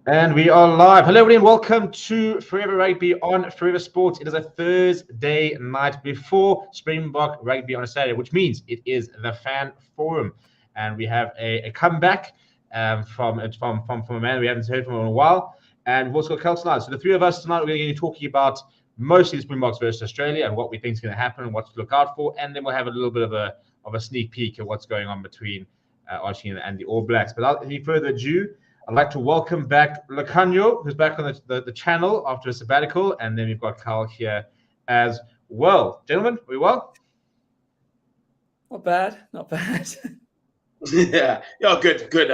And we are live. Hello, everybody, and welcome to Forever Rugby on Forever Sports. It is a Thursday night before Springbok Rugby on a Saturday, which means it is the Fan Forum. And we have a comeback from a man we haven't heard from in a while. And we've also got Cal tonight. So the three of us tonight, we're going to be talking about mostly the Springboks versus Australia and what we think is going to happen and what to look out for. And then we'll have a little bit of a sneak peek at what's going on between Argentina and the All Blacks. But without any further ado, I'd like to welcome back Lukhanyo, who's back on the channel after a sabbatical, and then we've got Cal here as well. Gentlemen, are we well? Not bad, not bad. Yeah, good.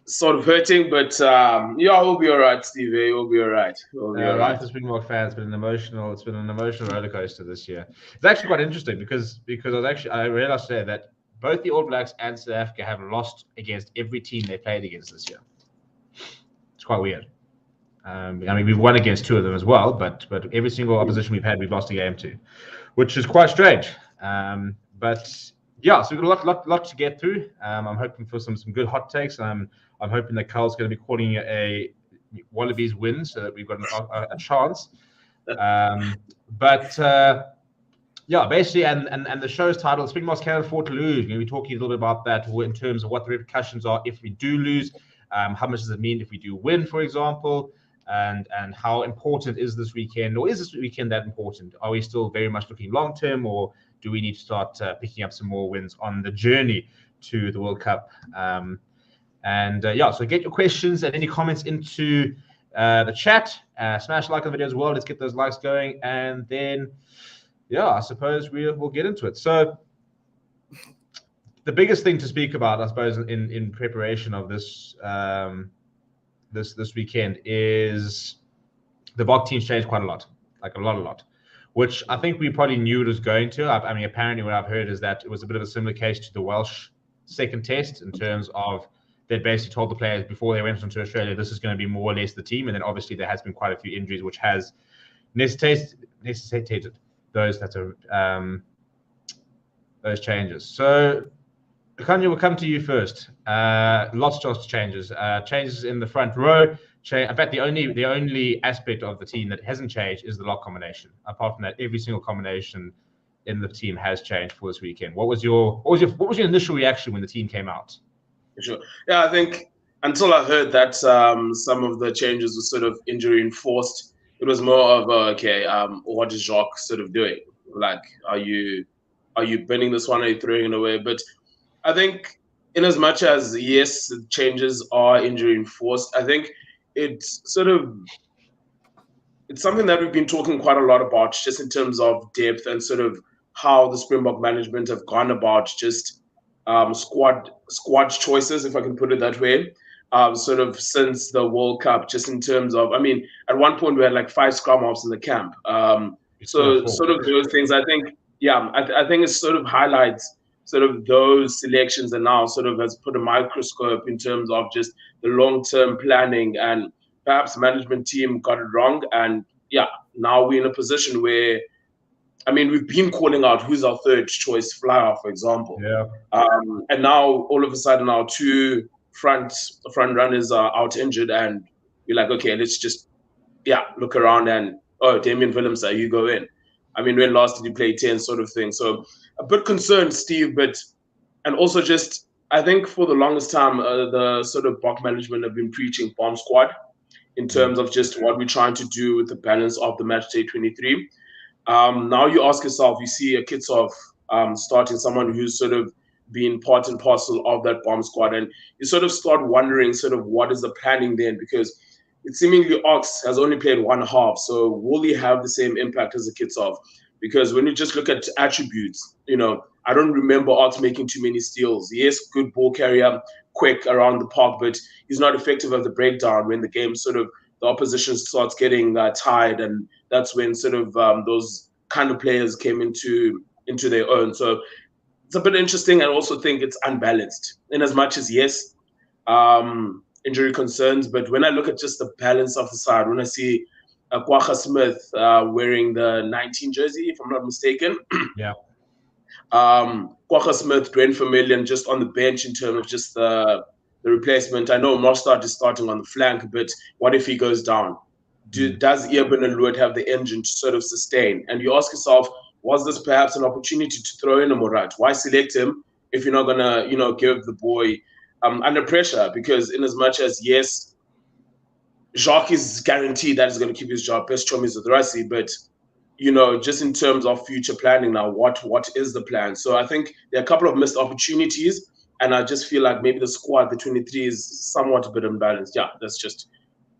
Sort of hurting, but we'll be all right, Steve. We'll be all right. Life as Springbok fans, it's been an emotional roller coaster this year. It's actually quite interesting because I realized today that both the All Blacks and South Africa have lost against every team they played against this year. It's quite weird. We've won against two of them as well, but every single opposition we've had, we've lost a game to, which is quite strange. But yeah, so we've got a lot to get through. I'm hoping for some good hot takes. I'm hoping that Carl's going to be calling a Wallabies win so that we've got a chance. Yeah, basically, and the show's title, Springboks Can't Afford to Lose. We're going to be talking a little bit about that in terms of what the repercussions are if we do lose. How much does it mean if we do win, for example? And how important is this weekend? Or is this weekend that important? Are we still very much looking long-term, or do we need to start picking up some more wins on the journey to the World Cup? So get your questions and any comments into the chat. Smash like on the video as well. Let's get those likes going. And then I suppose we'll get into it. So the biggest thing to speak about, I suppose, in preparation of this this weekend is the Bok team's changed quite a lot, like a lot, which I think we probably knew it was going to. Apparently what I've heard is that it was a bit of a similar case to the Welsh second test in terms of they basically told the players before they went into Australia, this is going to be more or less the team. And then obviously there has been quite a few injuries, which has necessitated those changes. So, Lukhanyo, we'll come to you first. Lots of changes. Changes in the front row. In fact, the only aspect of the team that hasn't changed is the lock combination. Apart from that, every single combination in the team has changed for this weekend. What was your initial reaction when the team came out? Sure. Yeah, I think until I heard that some of the changes were sort of injury enforced, it was more of what is Jacques sort of doing? Like, are you bending this one? Are you throwing it away? But I think, in as much as yes, the changes are injury enforced, I think it's something that we've been talking quite a lot about, just in terms of depth and sort of how the Springbok management have gone about just squad choices, if I can put it that way. Sort of since the World Cup, just in terms of, at one point we had like 5 scrum halves in the camp. So sort of those things, I think, I think it sort of highlights sort of those selections, and now sort of has put a microscope in terms of just the long-term planning, and perhaps management team got it wrong. And now we're in a position where, we've been calling out who's our third choice flyer, for example. Yeah. And now all of a sudden our 2 front runners are out injured, and we're like, okay, let's just look around and Damien Willems, you go in. When last did you play 10, sort of thing? So a bit concerned, Steve, and also just I think for the longest time the sort of Bok management have been preaching bomb squad in terms of just what we're trying to do with the balance of the match day 23. Now you ask yourself, you see a Kitsov starting, someone who's sort of been part and parcel of that bomb squad, and you sort of start wondering sort of what is the planning then, because it seemingly Ox has only played one half, so will he have the same impact as the Kitsov? Because when you just look at attributes, I don't remember Ox making too many steals. Yes, good ball carrier, quick around the park, but he's not effective at the breakdown when the game sort of, the opposition starts getting tired, and that's when sort of those kind of players came into their own. So it's a bit interesting. I also think it's unbalanced in as much as, yes, injury concerns, but when I look at just the balance of the side, when I see Kwagga Smith wearing the 19 jersey, if I'm not mistaken. Yeah. Kwagga Smith, Dwayne Vermeulen just on the bench in terms of just the the replacement. I know Mostard is starting on the flank, but what if he goes down? Does Eben and Luet have the engine to sort of sustain? And you ask yourself, was this perhaps an opportunity to throw in a Murat? Why select him if you're not gonna, give the boy under pressure? Because in as much as yes, Jacques is guaranteed that he's going to keep his job. Best chum is with Rassi, but just in terms of future planning now, what is the plan? So I think there are a couple of missed opportunities, and I just feel like maybe the squad, the 23, is somewhat a bit imbalanced. Yeah, that's just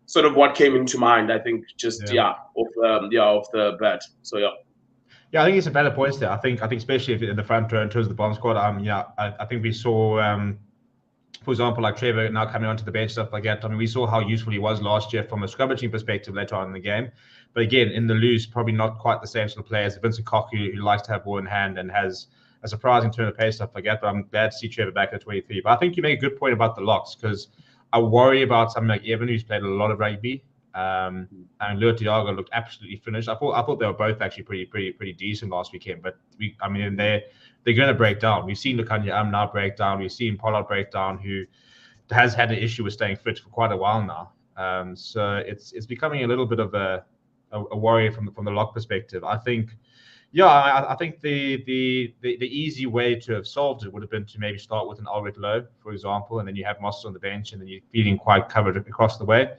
sort of what came into mind. I think just off the bat. So yeah. Yeah, I think it's a better point there. I think especially if in the front row in terms of the bomb squad. I think we saw, for example, like Trevor now coming onto the bench, stuff like that. I mean, we saw how useful he was last year from a scrummaging perspective later on in the game. But again, in the loose, probably not quite the same sort of player as Vincent Koch, who likes to have ball in hand and has a surprising turn of pace, stuff like that. But I'm glad to see Trevor back at 23. But I think you make a good point about the locks, because I worry about something like Evan, who's played a lot of rugby. And Lua Tiago looked absolutely finished. I thought they were both actually pretty decent last weekend. But they're going to break down. We've seen Lukhanyo now break down. We've seen Pollard break down, who has had an issue with staying fit for quite a while now. So it's becoming a little bit of a worry from the lock perspective. I think, I think the easy way to have solved it would have been to maybe start with an Ulrich Lowe, for example, and then you have Moss on the bench, and then you're feeling quite covered across the way.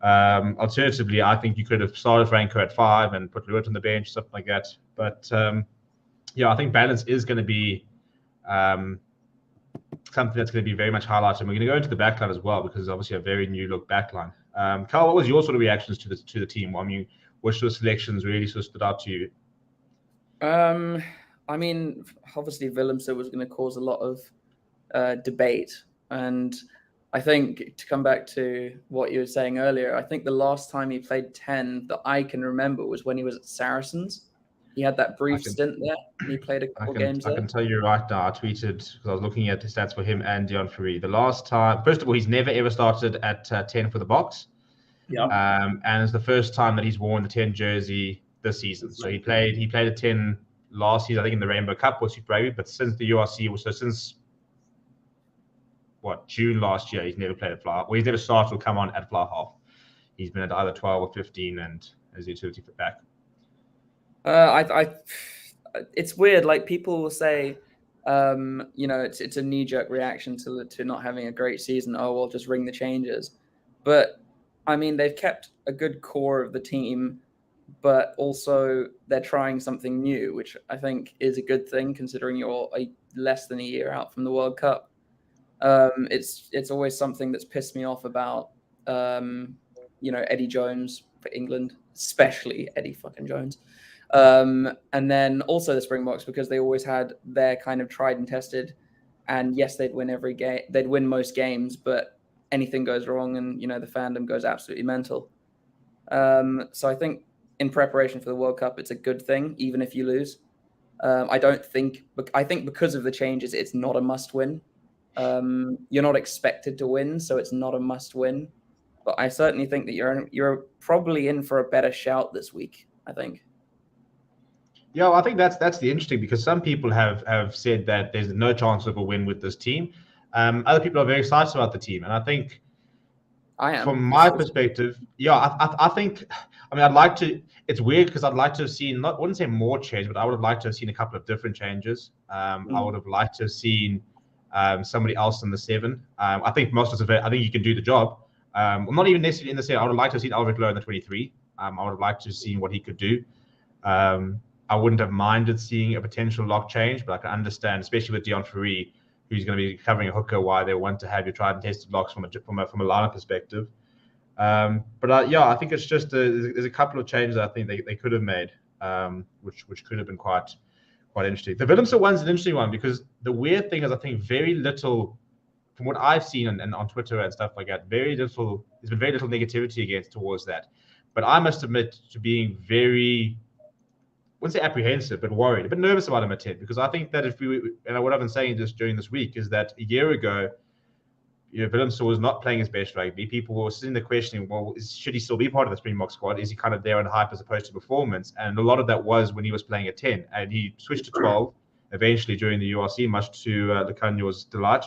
Alternatively, I think you could have started Franco at 5 and put Lewitt on the bench, something like that. But I think balance is going to be something that's going to be very much highlighted. And we're going to go into the backline as well, because it's obviously a very new look backline. Carl, what was your sort of reactions to the team? I mean, which sort of selections really sort of stood out to you? I mean, obviously Willemse was going to cause a lot of debate, and I think, to come back to what you were saying earlier, I think the last time he played 10 that I can remember was when he was at Saracens. He had that brief stint there, and he played a couple games there. I can tell you right now, I tweeted, because I was looking at the stats for him and Deon Fourie. The last time, first of all, he's never ever started at 10 for the Boks. Yeah. And it's the first time that he's worn the 10 jersey this season. So he played a 10 last season, I think in the Rainbow Cup or Super Rugby, but since the URC, so since June last year, he's never played at fly half. Well, he's never started or come on at fly half. He's been at either 12 or 15 and as utility for back. It's weird. Like, people will say, it's a knee-jerk reaction to not having a great season. Oh, well, just ring the changes. But I mean, they've kept a good core of the team, but also they're trying something new, which I think is a good thing, considering you're less than a year out from the World Cup. It's always something that's pissed me off about, Eddie Jones for England, especially Eddie fucking Jones. And then also the Springboks, because they always had their kind of tried and tested, and yes, they'd win every game. They'd win most games, but anything goes wrong and, the fandom goes absolutely mental. So I think in preparation for the World Cup, it's a good thing, even if you lose. I think because of the changes, it's not a must win. You're not expected to win, so it's not a must win. But I certainly think that you're probably in for a better shout this week, I think. Yeah, well, I think that's the interesting, because some people have said that there's no chance of a win with this team. Other people are very excited about the team, and I think, I am, from my perspective, I think, I'd like to. It's weird because I'd like to have seen, I wouldn't say more change, but I would have liked to have seen a couple of different changes. I would have liked to have seen somebody else in the 7. I think I think you can do the job. Well, not even necessarily in the 7. I would have liked to have seen Ulrich Lowe in the 23. I would have liked to have seen what he could do. I wouldn't have minded seeing a potential lock change, but I can understand, especially with Deon Fourie, who's going to be covering a hooker, why they want to have you tried and tested locks from a lineup perspective. I think it's just there's a couple of changes I think they could have made, which could have been quite interesting. The Willemse one's an interesting one, because the weird thing is, I think very little, from what I've seen and on Twitter and stuff like that, there's been very little negativity towards that. But I must admit to being very, I wouldn't say apprehensive, but worried, a bit nervous about him at 10, because I think that what I've been saying just during this week is that a year ago, Willemse was not playing his best rugby. People were sitting there questioning, well, should he still be part of the Springbok squad? Is he kind of there on hype as opposed to performance? And a lot of that was when he was playing at 10, and he switched to 12 eventually during the URC, much to Lukhanyo's delight.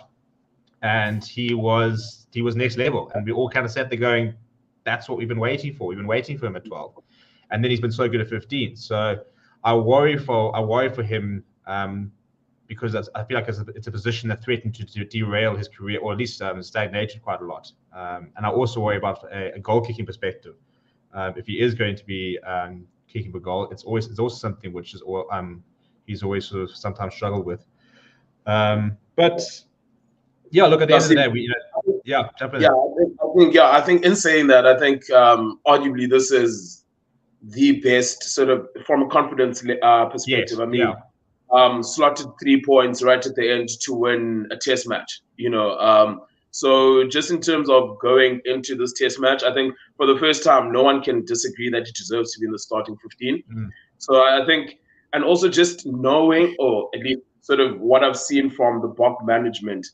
and he was next level, and we all kind of sat there going, that's what we've been waiting for. We've been waiting for him at 12, and then he's been so good at 15. So I worry for him because I feel like it's a position that threatened to derail his career, or at least stagnated quite a lot. And I also worry about a goal kicking perspective. If he is going to be kicking a goal, it's also something which is he's always sort of sometimes struggled with. But yeah, look, at the end of the day, I think in saying that, I think arguably this is the best sort of from a confidence perspective. Yes, slotted 3 points right at the end to win a test match, so just in terms of going into this test match, I think for the first time, no one can disagree that he deserves to be in the starting 15. So I think, and also just knowing, or at least sort of what I've seen from the Bok management,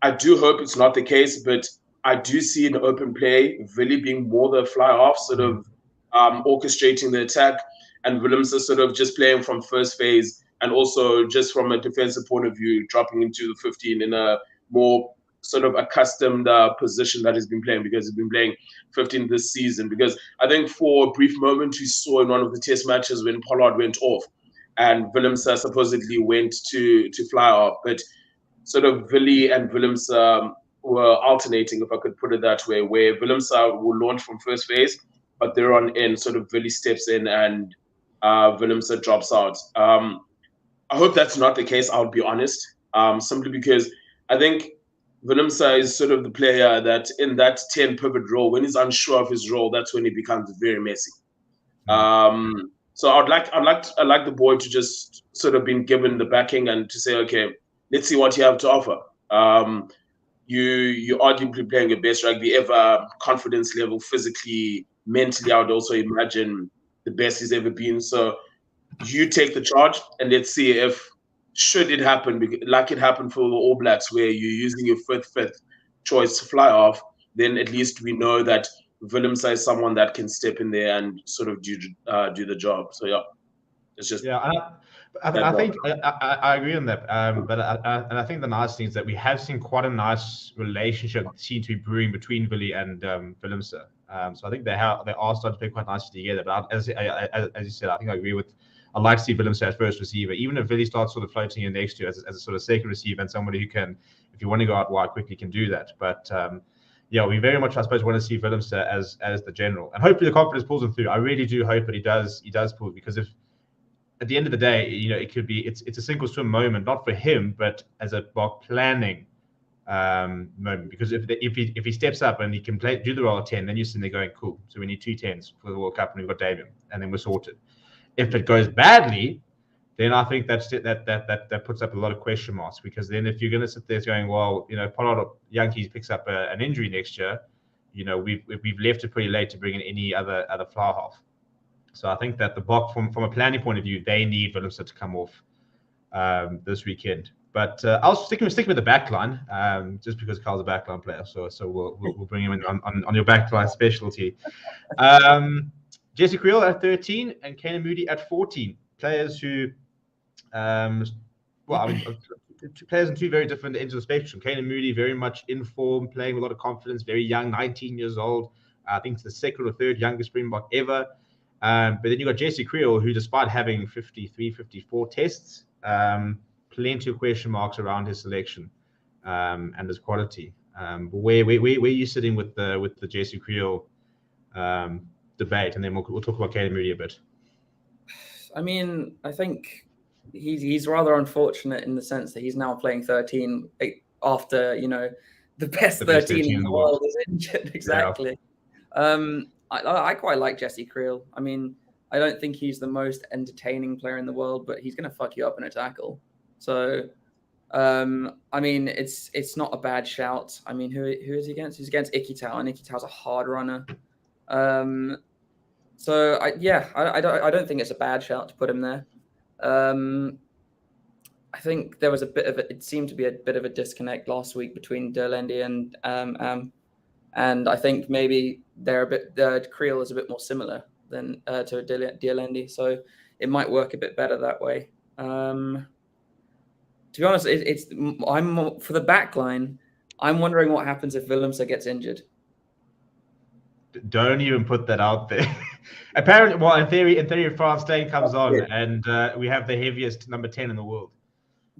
I do hope it's not the case, but I do see an open play, really being more the fly-off, sort of orchestrating the attack, and Willemse sort of just playing from first phase, and also just from a defensive point of view, dropping into the 15 in a more sort of accustomed position that he's been playing, because he's been playing 15 this season. Because I think for a brief moment we saw in one of the test matches when Pollard went off and Willemse supposedly went to fly off, but sort of Willie and Willemse were alternating, if I could put it that way, where Willemse will launch from first phase, but they're on in, sort of Willie steps in and Willemse drops out. I hope that's not the case, I'll be honest, simply because I think Willemse is sort of the player that in that 10 pivot role, when he's unsure of his role, that's when he becomes very messy. So I'd like the boy to just sort of been given the backing and to say, okay, let's see what you have to offer. You're arguably playing your best rugby ever, confidence level, physically, mentally, I would also imagine the best he's ever been. So you take the charge, and let's see if, should it happen, like it happened for the All Blacks, where you're using your fifth choice to fly off, then at least we know that Willemse is someone that can step in there and sort of do the job. So yeah, it's just I think I agree on that. But I think the nice thing is that we have seen quite a nice relationship seem to be brewing between Willie and Willemse. So I think they are starting to play quite nicely together. But as you said, I think I agree with. I'd like to see Willemse at first receiver, even if Willie starts sort of floating in next to you as a sort of second receiver and somebody who can, if you want to go out wide quickly, can do that. But yeah, we very much, I suppose, want to see Willemse as the general, and hopefully the confidence pulls him through. I really do hope that he does pull, because if at the end of the day, it could be it's a single swim moment, not for him, but as a Bok planning moment. Because if he steps up and he can do the role of 10, then you're sitting there going, cool. So we need 2 10s for the World Cup, and we've got Damien, and then we're sorted. If it goes badly, then I think that puts up a lot of question marks, because then if you're going to sit there going, well, Pollard Yankees picks up an injury next year, we've left it pretty late to bring in any other fly half. So I think that the Bok, from a planning point of view, they need Willemse to come off this weekend. But I'll stick with the backline, just because Carl's a backline player. So we'll bring him in on your backline specialty. Jesse Creel at 13 and Kane Moody at 14. Players who, players in 2 very different ends of the spectrum. Kane Moody very much in form, playing with a lot of confidence, very young, 19 years old. I think it's the 2nd or 3rd youngest Springbok ever. But then you've got Jesse Creel, who, despite having 53, 54 tests, plenty of question marks around his selection and his quality. But where are you sitting with the Jesse Creel debate, and then we'll talk about Kane Moody a bit. I mean, I think he's rather unfortunate in the sense that he's now playing 13 after the best 13 in the world is injured. Exactly. Yeah. I quite like Jesse Creel. I mean, I don't think he's the most entertaining player in the world, but he's going to fuck you up in a tackle. So, I mean, it's not a bad shout. I mean, who is he against? He's against Ikitau, and Ikitau's a hard runner. So I don't think it's a bad shout to put him there. I think there was it seemed to be a bit of a disconnect last week between de Allende and and I think maybe Creel is a bit more similar than to de Allende, so it might work a bit better that way. To be honest, I'm for the backline. I'm wondering what happens if Willemse gets injured. Don't even put that out there. Apparently, well, in theory, France Steyn comes on, and we have the heaviest number 10 in the world.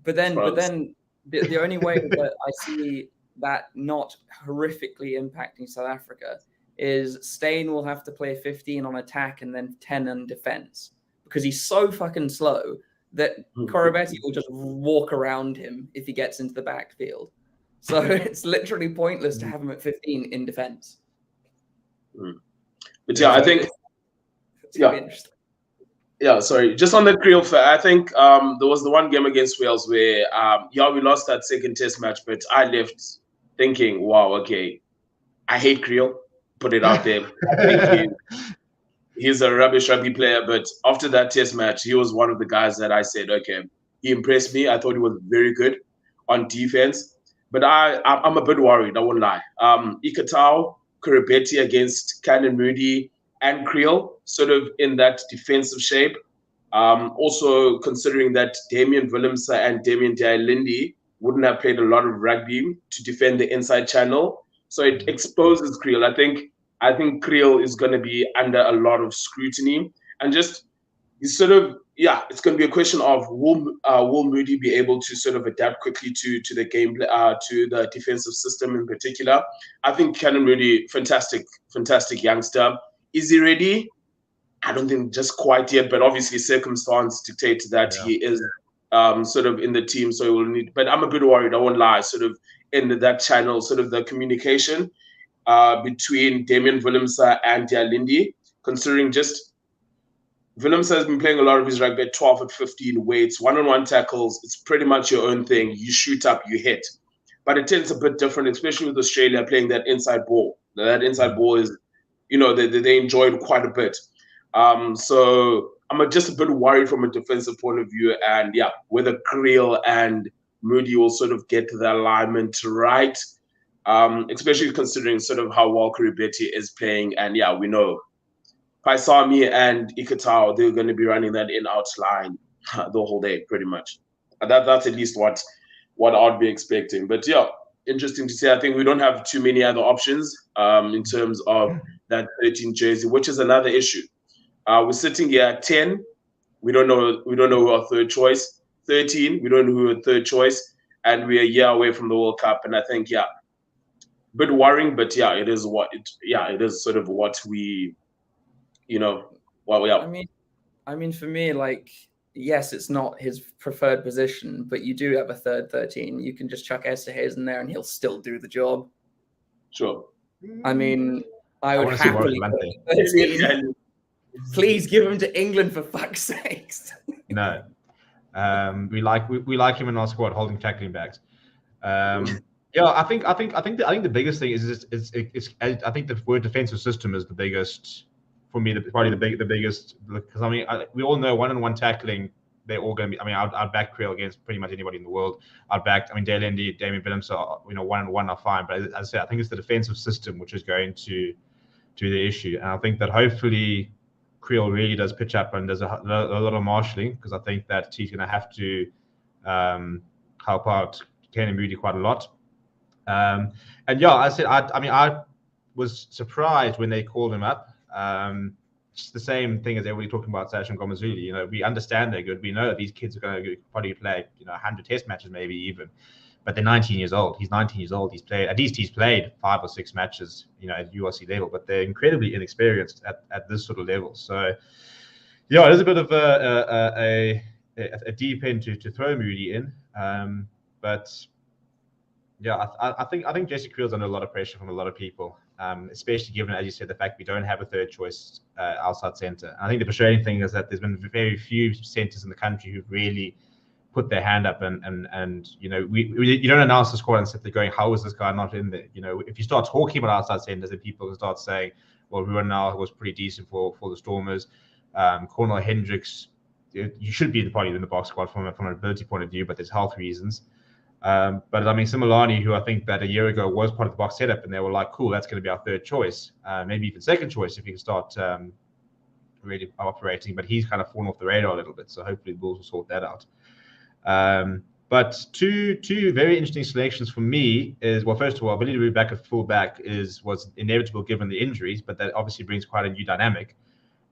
But then the only way that I see that not horrifically impacting South Africa is Steyn will have to play 15 on attack and then 10 on defense, because he's so fucking slow that Koroibete will just walk around him if he gets into the backfield. So it's literally pointless to have him at 15 in defense. But yeah, I think it's gonna be interesting. Yeah, sorry. Just on the Creole fair, I think there was the one game against Wales where we lost that second test match, but I left thinking, wow, okay, I hate Creole. Put it out there. I think he's a rubbish rugby player, but after that test match, he was one of the guys that I said, okay, he impressed me. I thought he was very good on defense, but I'm a bit worried, I won't lie. Ikatau, Koroibete against Canon Moody and Creole, sort of in that defensive shape. Also considering that Damian Willemse and Damian Dialindi wouldn't have played a lot of rugby to defend the inside channel. So it exposes Creole. I think Creole is going to be under a lot of scrutiny, and just it's going to be a question of will Moody be able to sort of adapt quickly to the game, to the defensive system in particular. I think Canon Moody, fantastic youngster. Is he ready? I don't think just quite yet, but obviously circumstance dictates that he is sort of in the team, so he will need. But I'm a bit worried, I won't lie, sort of in that channel, sort of the communication between Damian Willemse and Dialindi, considering just Willemse has been playing a lot of his rugby at 12 at 15 weights, one-on-one tackles. It's pretty much your own thing. You shoot up, you hit. But it tends a bit different, especially with Australia playing that inside ball. That inside ball is, they enjoyed quite a bit. So I'm just a bit worried from a defensive point of view, and whether Creole and Moody will sort of get the alignment right, especially considering sort of how well Koroibete is playing. And we know Paisami and Ikatau, they're going to be running that in-out line the whole day, pretty much. That's at least what I'd be expecting. But interesting to see. I think we don't have too many other options in terms of that 13 jersey, which is another issue. We're sitting here at 10. We don't know who our third choice. 13, we don't know who our third choice, and we're a year away from the World Cup. And I think a bit worrying, but it is it is sort of what we, I mean, for me, like, yes, it's not his preferred position, but you do have a third 13. You can just chuck Esterhuis in there, and he'll still do the job. Sure. I mean, I would happily. Please give him to England, for fuck's sakes. No, we like him in our squad holding tackling bags. I think the biggest thing is I think the word defensive system is the biggest for me. Probably the biggest, because we all know one-on-one tackling. They're all going to be. I'd back Creole against pretty much anybody in the world. Dialindi, Damian Willemse, one-on-one are fine. But as I said, I think it's the defensive system which is going to the issue, and I think that hopefully Creole really does pitch up and does a lot of marshalling, because I think that he's going to have to help out Canon Moody quite a lot. I said, I was surprised when they called him up. It's the same thing as everybody talking about Sash and Gomazuli. We understand they're good. We know that these kids are going to probably play 100 test matches, maybe even. But they're 19 years old. He's 19 years old. He's played 5 or 6 matches, at URC level, but they're incredibly inexperienced at this sort of level. So, it is a bit of a deep end to throw Moody in. I think Jesse Creel's under a lot of pressure from a lot of people, especially given, as you said, the fact we don't have a third choice outside centre. And I think the frustrating thing is that there's been very few centres in the country who've really put their hand up and you don't announce the squad and sit there going, how is this guy not in there? If you start talking about outside centres, then people can start saying, well, Ruan now was pretty decent for the Stormers. Cornel Hendricks, you should be probably in the box squad from an ability point of view, but there's health reasons. But Similani, who I think that a year ago was part of the box setup, and they were like, cool, that's going to be our third choice, maybe even second choice if he can start really operating. But he's kind of fallen off the radar a little bit, so hopefully the Bulls will sort that out. But two very interesting selections for me is, well, first of all, Billy Leroux back at fullback was inevitable given the injuries, but that obviously brings quite a new dynamic.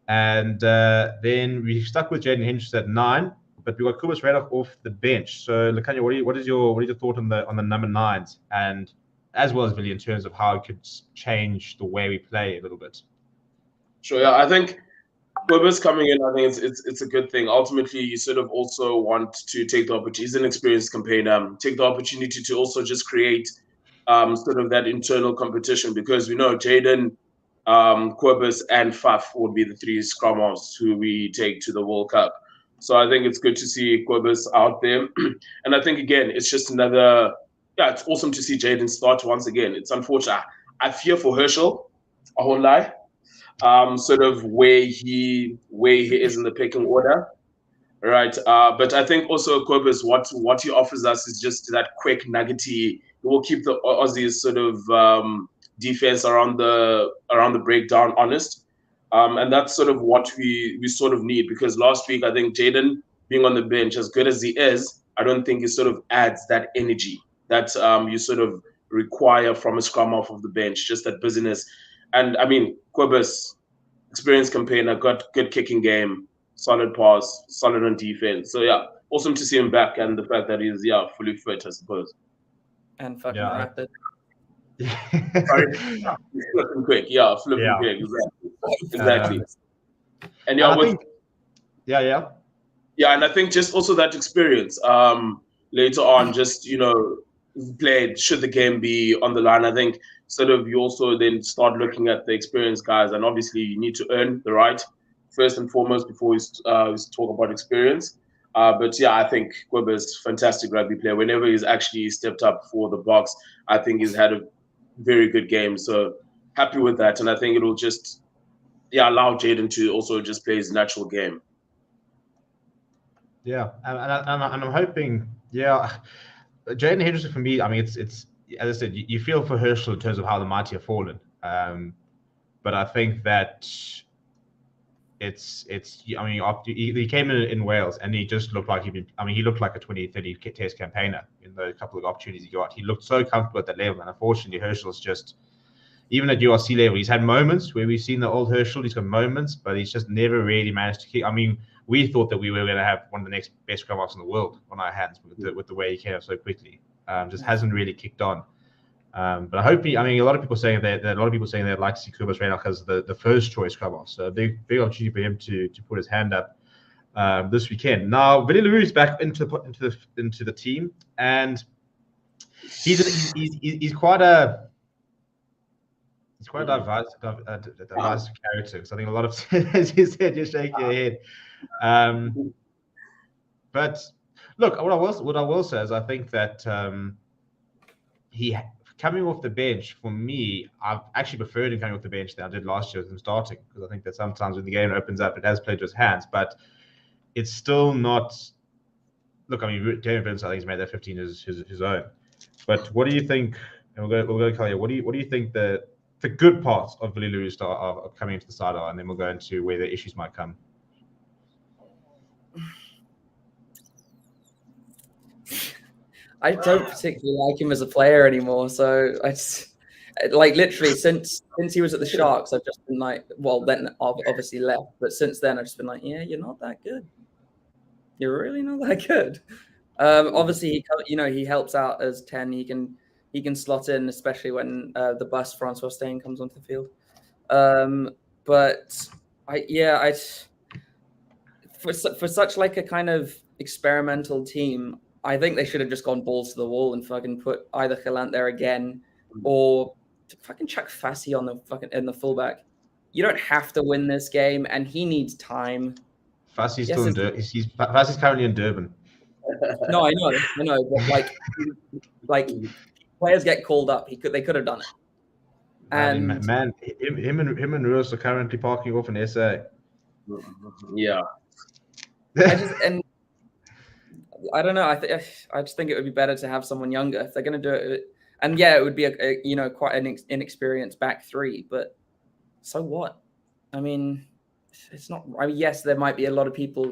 And then we stuck with Jaden Henderson at 9, but we got Kubas Radok off the bench. So, Lukhanyo, what is your thought on the number 9s, and as well as Billy in terms of how it could change the way we play a little bit? Sure, yeah, I think Whoever's coming in, I think it's a good thing. Ultimately, you sort of also want to take the opportunity. He's an experienced campaigner. Take the opportunity to also just create sort of that internal competition, because we know Jaden, Quibus, and Faf would be the 3 scrum halves who we take to the World Cup. So I think it's good to see Quibus out there. And I think, again, it's just another, it's awesome to see Jaden start once again. It's unfortunate. I fear for Herschel, I won't lie. Sort of where he is in the pecking order, right? But I think also Quibus, what he offers us is just that quick nuggety. He will keep the Aussies sort of defense around the breakdown honest, and that's sort of what we sort of need. Because last week, I think Jaden being on the bench, as good as he is, I don't think he sort of adds that energy that you sort of require from a scrum half of the bench, just that busyness. And I mean, Quibus, experienced campaigner, got good kicking game, solid pass, solid on defense. So yeah, awesome to see him back, and the fact that he's fully fit, I suppose. And fucking rapid. Sorry, flipping quick. Yeah, flipping quick. Exactly. And and I think just also that experience. Later on, just played should the game be on the line. I think sort of you also then start looking at the experienced guys, and obviously you need to earn the right first and foremost before we talk about experience. But yeah, I think Quibus is a fantastic rugby player. Whenever he's actually stepped up for the Boks, I think he's had a very good game. So happy with that, and I think it'll just allow Jaden to also just play his natural game. Yeah, and I'm hoping, Jaden Henderson for me, I mean, it's as I said, you feel for Herschel in terms of how the mighty have fallen, but I think that it's I mean, he came in Wales and he just looked like he looked like a 2030 test campaigner in the couple of opportunities he got. He looked so comfortable at that level, and unfortunately Herschel's just, even at URC level, he's had moments where we've seen the old Herschel. He's got moments, but he's just never really managed to kick. I mean, we thought that we were going to have one of the next best scrum halves in the world on our hands with the way he came up so quickly. Just hasn't really kicked on. But I hope a lot of people saying that they'd like to see Kubas Radok as the first choice scrum half. So a big opportunity for him to put his hand up this weekend. Now Billy Leroux is back into the team, and he's quite a diverse character. So I think a lot of, as you said, you're shaking your head. But look, what I will say is I think that he coming off the bench, for me, I've actually preferred him coming off the bench than I did last year with him starting, because I think that sometimes when the game opens up, it has played to his hands, but it's still not. Look, I mean, David Vince, I think, has made that 15 his own. But what do you think? And we'll go to Kalia. What do you think the good parts of Billy Leroux are coming into the side are, and then we'll go into where the issues might come. I don't particularly like him as a player anymore. So I just, like, literally since he was at the Sharks, I've just been like, well, then obviously left, but since then I've just been like, yeah, you're not that good. You're really not that good. Obviously, he helps out as 10. He can slot in, especially when the bus Francois Steyn comes onto the field. But for such like a kind of experimental team, I think they should have just gone balls to the wall and fucking put either Gelant there again, or fucking chuck Fassi on in the fullback. You don't have to win this game, and he needs time. Fassi's still in Durban. Fassi's currently in Durban. No, I know, but like players get called up. They could have done it. And man, him and Ruiz are currently parking off in SA. Yeah. I don't know. I just think it would be better to have someone younger if they're going to do it. And yeah, it would be a quite an inexperienced back 3. But so what? I mean, it's not. I mean, yes, there might be a lot of people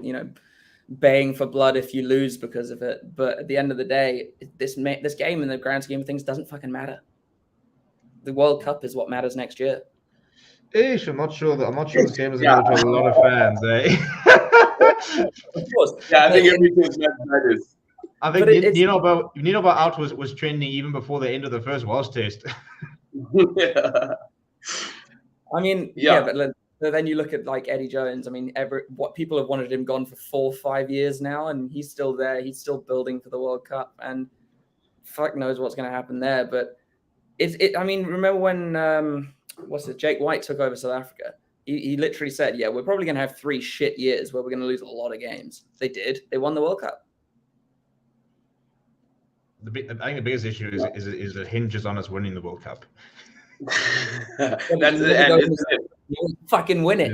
baying for blood if you lose because of it. But at the end of the day, this game in the grand scheme of things doesn't fucking matter. The World Cup is what matters next year. Ish, I'm not sure this game is matter to a lot of fans, eh? Of course. Yeah, I think everything matters. I think Nino out was trending even before the end of the first Welsh test. Yeah. I mean, but then you look at like Eddie Jones. I mean, what people have wanted him gone for 4 or 5 years now, and he's still there. He's still building for the World Cup, and fuck knows what's going to happen there. But I mean, remember when Jake White took over South Africa? He literally said, "Yeah, we're probably going to have 3 shit years where we're going to lose a lot of games." They did. They won the World Cup. I think the biggest issue is it hinges on us winning the World Cup. Fucking win it.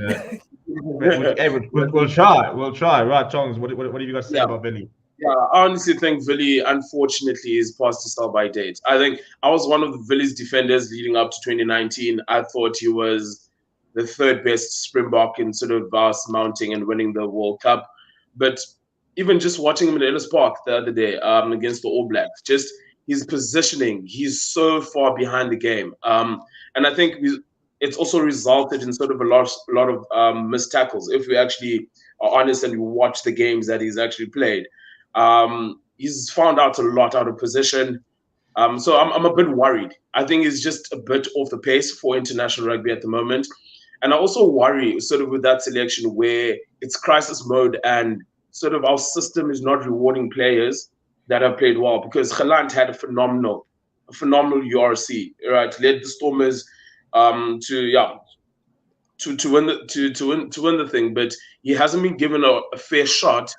Yeah. We'll try. Right, Tongs, what have you got to say about Billy? Yeah, I honestly think Billy, unfortunately, is past the sell-by date. I think I was one of Billy's defenders leading up to 2019. I thought he was the 3rd best Springbok in sort of mounting and winning the World Cup. But even just watching him at Ellis Park the other day against the All Blacks, just his positioning, he's so far behind the game. And I think it's also resulted in sort of a lot of missed tackles. If we actually are honest and we watch the games that he's actually played, he's found out a lot out of position. So I'm a bit worried. I think he's just a bit off the pace for international rugby at the moment. And I also worry sort of with that selection where it's crisis mode and sort of our system is not rewarding players that have played well, because Geland had a phenomenal URC, right? Led the Stormers to win the thing, but he hasn't been given a fair shot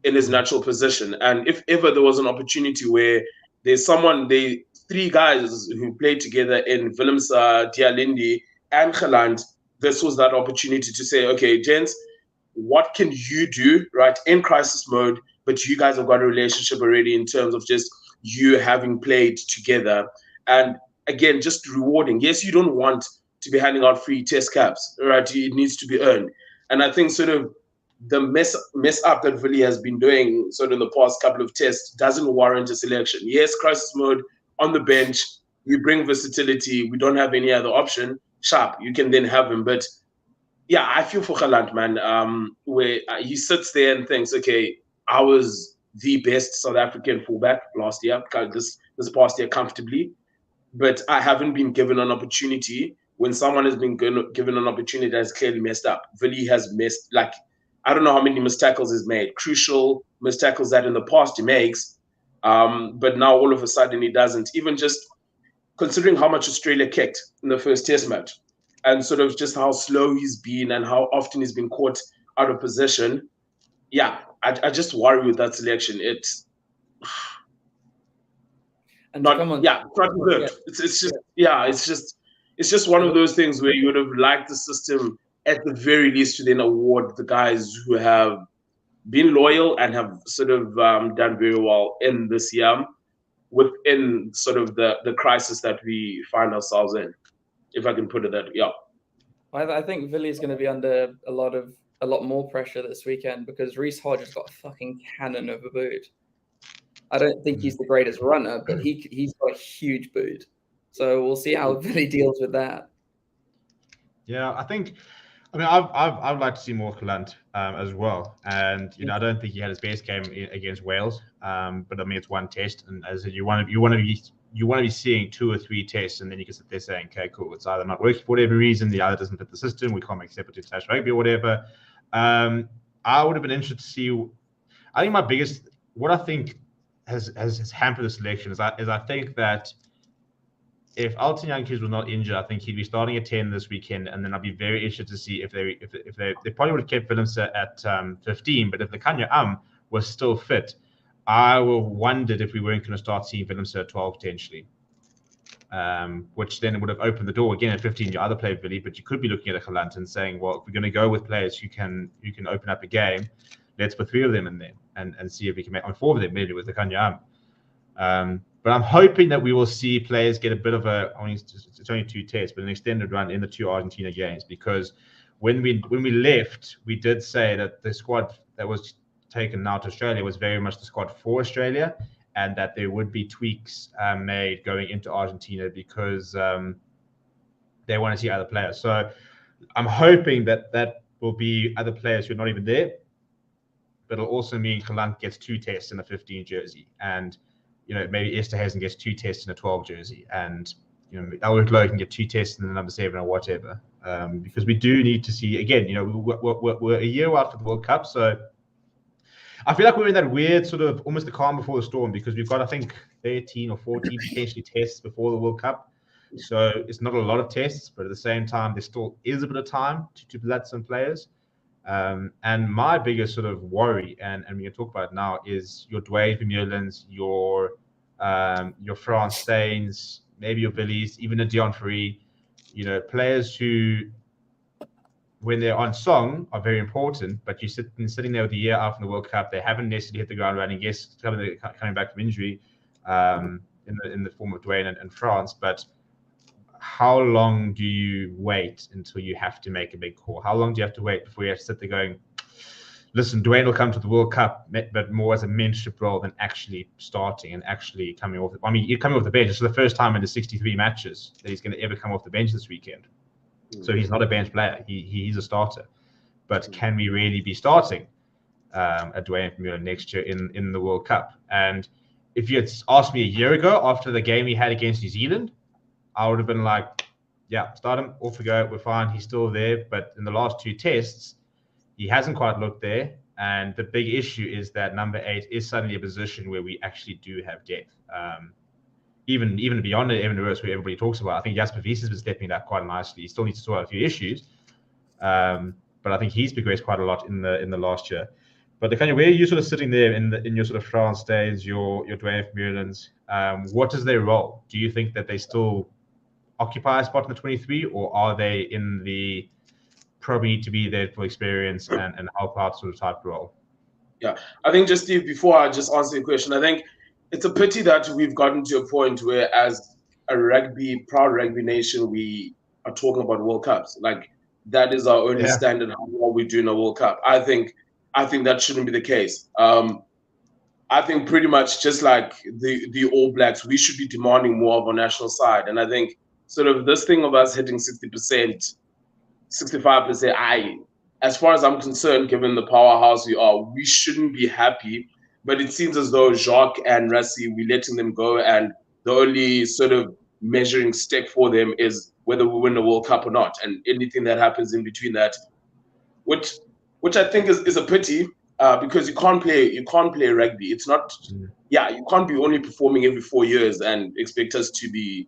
in his natural position. And if ever there was an opportunity where there's 3 guys who played together in Willemse, Dialindi, and Geland, this was that opportunity to say, okay, gents, what can you do, right, in crisis mode? But you guys have got a relationship already in terms of just you having played together. And again, just rewarding. Yes, you don't want to be handing out free test caps, right? It needs to be earned. And I think sort of the mess up that Willie has been doing sort of in the past couple of tests doesn't warrant a selection. Yes, crisis mode on the bench. We bring versatility. We don't have any other option. Sharp, you can then have him. But yeah, I feel for Geland, man, where he sits there and thinks, okay, I was the best South African fullback last year, this past year comfortably, but I haven't been given an opportunity when someone has been given an opportunity that has clearly messed up. Willie has missed, like, I don't know how many missed tackles he's made, crucial missed tackles that in the past he makes, but now all of a sudden he doesn't. Even just considering how much Australia kicked in the first test match, and sort of just how slow he's been and how often he's been caught out of position. Yeah, I just worry with that selection. It's not deserved. It's just one of those things where you would have liked the system at the very least to then award the guys who have been loyal and have sort of done very well in this year within sort of the crisis that we find ourselves in, if I can put it that way. Yeah. I think Villiers going to be under a lot more pressure this weekend because Reece Hodge has got a fucking cannon of a boot. I don't think he's the greatest runner, but he's got a huge boot. So we'll see how Villy deals with that. Yeah, I'd like to see more Geland as well. And I don't think he had his best game against Wales. But I mean, it's one test, and as I said, you want to be seeing 2 or 3 tests, and then you can sit there saying, okay, cool, it's either not working for whatever reason, the other doesn't fit the system, we can't make separate international rugby or whatever. I would have been interested to see. I think what I think has hampered the selection is I think that if Alton Jantjies was not injured, I think he'd be starting at 10 this weekend, and then I'd be very interested to see if they probably would have kept Willemse at 15, but if Lukhanyo was still fit, I wondered if we weren't going to start seeing Willemse at 12 potentially, which then would have opened the door again at 15. You either play Willie, but you could be looking at a Geland and saying, well, if we're going to go with players who can open up a game, let's put 3 of them in there and see if we can make 4 of them maybe with Lukhanyo. But I'm hoping that we will see players get a bit of it's only 2 tests, but an extended run in the 2 Argentina games, because when we left, we did say that the squad that was taken now to Australia was very much the squad for Australia, and that there would be tweaks made going into Argentina because they want to see other players. So I'm hoping that will be other players who are not even there, but it'll also mean Kalank gets 2 tests in a 15 jersey, and maybe Esterhuizen gets 2 tests in a 12 jersey, and Albert Lowe can get 2 tests in the number 7 or whatever. Because we do need to see again. We're a year out for the World Cup, so I feel like we're in that weird sort of almost the calm before the storm, because we've got, I think, 13 or 14 potentially tests before the World Cup. So it's not a lot of tests, but at the same time, there still is a bit of time to let some players. And my biggest sort of worry, and we can talk about it now, is your Dwayne Vermeulens, your Frans Steins, maybe your Billies, even a Dion Fourie, players who, when they're on song, are very important, but you're sitting there with the year after the World Cup, they haven't necessarily hit the ground running. Yes, coming back from injury in the form of Dwayne and France, but how long do you wait until you have to make a big call? How long do you have to wait before you have to sit there going, listen, Dwayne will come to the World Cup, but more as a mentorship role than actually starting and actually coming off. You're coming off the bench. It's the first time in the 63 matches that he's going to ever come off the bench this weekend. So he's not a bench player. He's a starter. But can we really be starting a Dwayne Vermeulen next year in the World Cup? And if you had asked me a year ago after the game he had against New Zealand, I would have been like, yeah, start him, off we go, we're fine, he's still there. But in the last 2 tests, he hasn't quite looked there. And the big issue is that number 8 is suddenly a position where we actually do have depth. Even beyond the Evan Roos, who everybody talks about, I think Jasper Wiese has been stepping up quite nicely. He still needs to sort out a few issues. But I think he's progressed quite a lot in the last year. But Lukhanyo, where are you sort of sitting there in your sort of France days, your Dwayne Vermeulens? What is their role? Do you think that they still occupy a spot in the 23, or are they in the probably need to be there for experience and help out sort of type role? Yeah, I think just Steve, before I just answer your question, I think it's a pity that we've gotten to a point where, as a proud rugby nation, we are talking about World Cups. Like, that is our only standard how well we do in a World Cup. I think that shouldn't be the case. I think pretty much just like the All Blacks, we should be demanding more of our national side. And I think sort of this thing of us hitting 60%, 65%, as far as I'm concerned, given the powerhouse we are, we shouldn't be happy. But it seems as though Jacques and Rassie, we're letting them go, and the only sort of measuring stick for them is whether we win the World Cup or not, and anything that happens in between that, which I think is a pity, because you can't play rugby. It's not, you can't be only performing every 4 years and expect us to be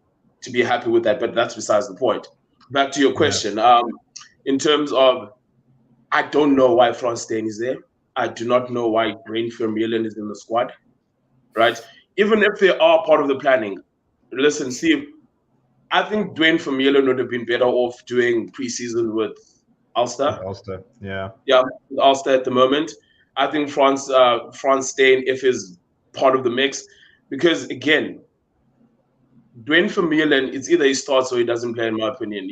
happy with that. But that's besides the point. Back to your question, in terms of, I don't know why Frans Steyn is there. I do not know why Dwayne Vermeulen is in the squad, right? Even if they are part of the planning. Listen, Steve, I think Dwayne Vermeulen would have been better off doing preseason with Ulster. Ulster, yeah. Yeah, with Ulster at the moment. I think Frans Steyn, if is part of the mix, because again, Dwayne Vermeulen, it's either he starts or he doesn't play, in my opinion.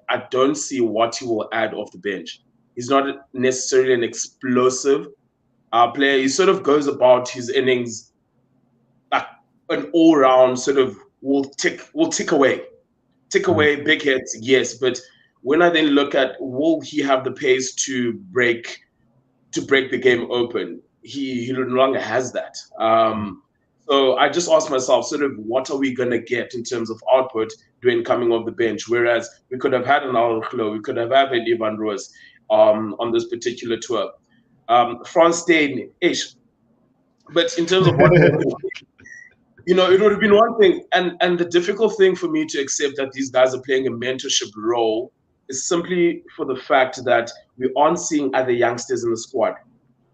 I don't see what he will add off the bench. He's not necessarily an explosive player. He sort of goes about his innings like an all-round sort of will tick away. Tick away, big hits, yes. But when I then look at, will he have the pace to break the game open? He no longer has that. So I just asked myself, sort of, what are we going to get in terms of output Dwayne coming off the bench? Whereas we could have had an Al-Khlo, we could have had an Evan Roos on this particular tour. Frans Steyn, ish. But in terms of what, it would have been one thing. And the difficult thing for me to accept that these guys are playing a mentorship role is simply for the fact that we aren't seeing other youngsters in the squad.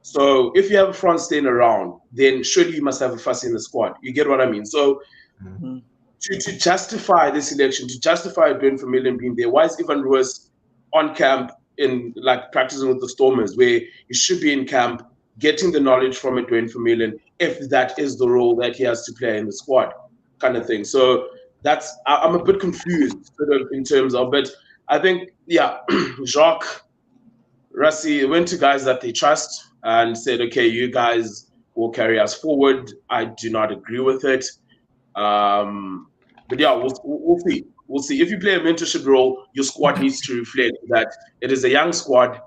So if you have Frans Steyn around, then surely you must have a Fassi in the squad. You get what I mean? So to justify this election, to justify Dwayne Vermeulen being there, why is Evan Roos on camp in like practicing with the Stormers, where he should be in camp getting the knowledge from a Dwayne Vermeulen, if that is the role that he has to play in the squad, kind of thing. So I'm a bit confused sort of in terms of, but I think Jacques, Rassie went to guys that they trust. and said, okay, you guys will carry us forward. I do not agree with it. But yeah, we'll see. We'll see. If you play a mentorship role, your squad needs to reflect that it is a young squad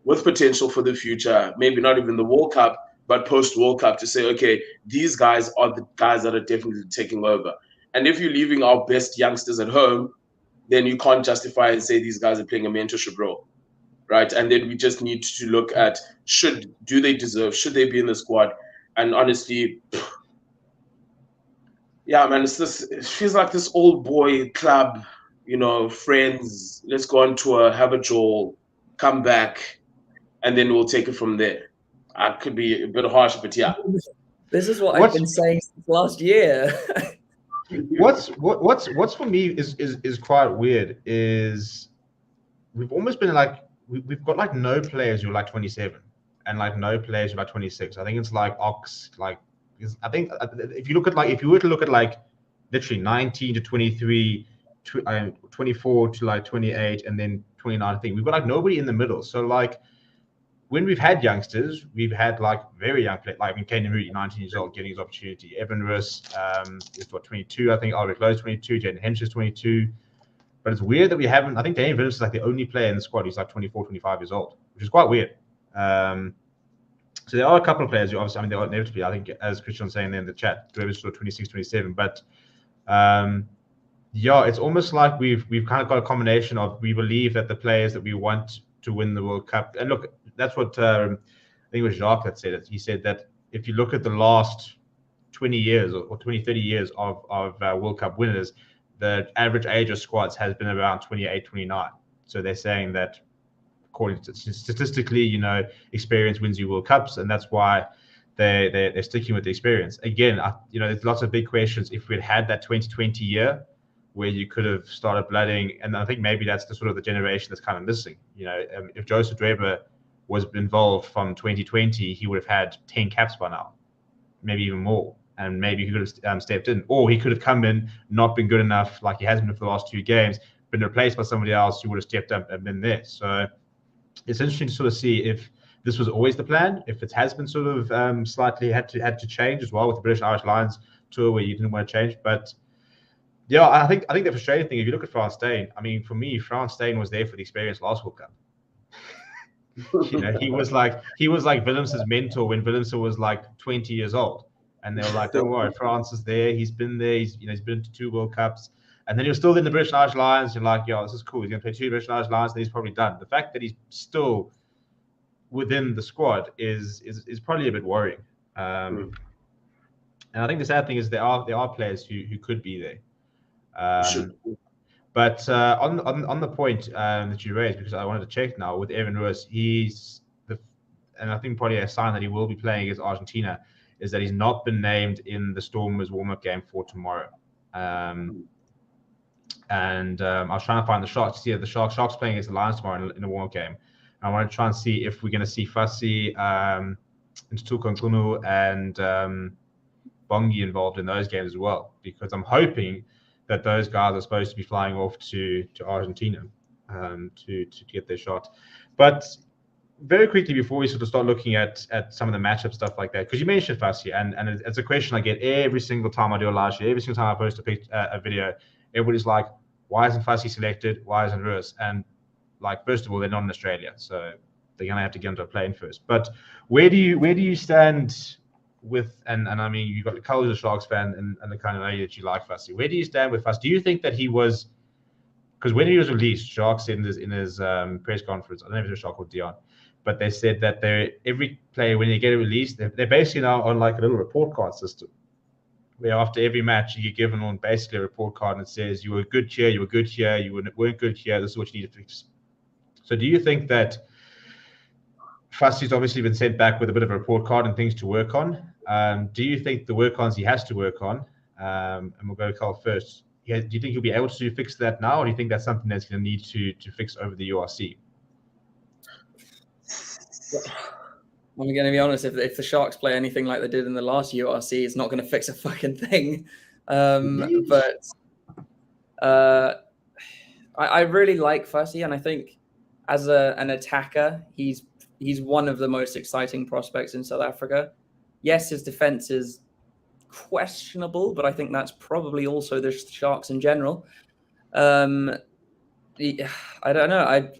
with potential for the future, maybe not even the World Cup, but post-World Cup, to say, okay, these guys are the guys that are definitely taking over. And if you're leaving our best youngsters at home, then you can't justify and say these guys are playing a mentorship role, right? And then we just need to look at, should they be in the squad? And honestly, yeah, man, it feels like this old boy club, friends, let's go on tour, have a jolt, come back, and then we'll take it from there. I could be a bit harsh, but yeah. This is what I've been saying since last year. What's for me is quite weird is we've almost been like we've got like no players who are like 27 and like no players who are like 26. I think it's like Ox, like I think if you were to look at like literally 19 to 23, 24 to like 28, and then 29, I think we've got like nobody in the middle. So like when we've had youngsters, we've had like very young players, like Kane Moody, 19 years old, getting his opportunity. Evan Russ is 22, I think. Ulrich Lowe's 22, Jaden Hench is 22. But it's weird that we haven't. I think Daniel Williams is like the only player in the squad who's like 24, 25 years old, which is quite weird. So there are a couple of players who obviously, I mean, they are inevitably, I think, as Christian was saying there in the chat, Dweber's sort of 26, 27. But yeah, it's almost like we've kind of got a combination of we believe that the players that we want to win the World Cup, and look, that's what I think it was Jacques that said it. He said that if you look at the last 20 years or 20, 30 years of World Cup winners, the average age of squads has been around 28, 29. So they're saying that according to statistically, experience wins you World Cups, and that's why they're sticking with the experience. Again, there's lots of big questions. If we'd had that 2020 year where you could have started blooding, and I think maybe that's the sort of the generation that's kind of missing. If Joseph Dweber was involved from 2020, he would have had 10 caps by now, maybe even more. And maybe he could have stepped in, or he could have come in, not been good enough, like he has been for the last 2 games, been replaced by somebody else who would have stepped up and been there. So it's interesting to sort of see if this was always the plan, if it has been sort of slightly had to change as well with the British Irish Lions tour where you didn't want to change. But yeah, I think the frustrating thing, if you look at Frans Steyn, I mean, for me, Frans Steyn was there for the experience last World Cup. He was like Willemsen's mentor when Willemsen was like 20 years old. And they were like, don't worry, France is there. He's been there. He's been to 2 World Cups. And then you're still in the British Irish Lions. You're like, yo, this is cool. He's going to play 2 British Irish Lions, and he's probably done. The fact that he's still within the squad is probably a bit worrying. And I think the sad thing is there are players who could be there. But on the point that you raised, because I wanted to check now with Evan Russ, and I think probably a sign that he will be playing against Argentina is that he's not been named in the Stormers warm-up game for tomorrow. And I was trying to find the Sharks. Yeah, the Sharks playing against the Lions tomorrow in a warm-up game. And I want to try and see if we're going to see Fassi, Ntuthuko and Bongi involved in those games as well, because I'm hoping that those guys are supposed to be flying off to Argentina to get their shot. But very quickly before we sort of start looking at some of the matchup stuff like that, because you mentioned Fassi, and it's a question I get every single time I do a live show, every single time I post a video. Everybody's like, why isn't Fassi selected? Why isn't Russ? And like, first of all, they're not in Australia, so they're gonna have to get onto a plane first. But where do you stand with, and I mean, you've got the Cal, a Sharks fan, and the kind of know that you like Fassi. Where do you stand with Fassi? Do you think that he was, because when he was released, Sharks said in his press conference, I don't know if it was Shark or Dion, but they said that every player, when they get released, they're basically now on like a little report card system, where after every match you get given on basically a report card and it says you were good here, you were good here, you weren't good here, this is what you need to fix. So do you think that Fassi's obviously been sent back with a bit of a report card and things to work on? Do you think the work-ons he has to work on, and we'll go to Carl first, do you think he'll be able to fix that now, or do you think that's something that's going to need to fix over the URC? I'm going to be honest, if the Sharks play anything like they did in the last URC, it's not going to fix a fucking thing. But I really like Fassi, and I think as an attacker, he's one of the most exciting prospects in South Africa. Yes, his defense is questionable, but I think that's probably also the Sharks in general. I don't know.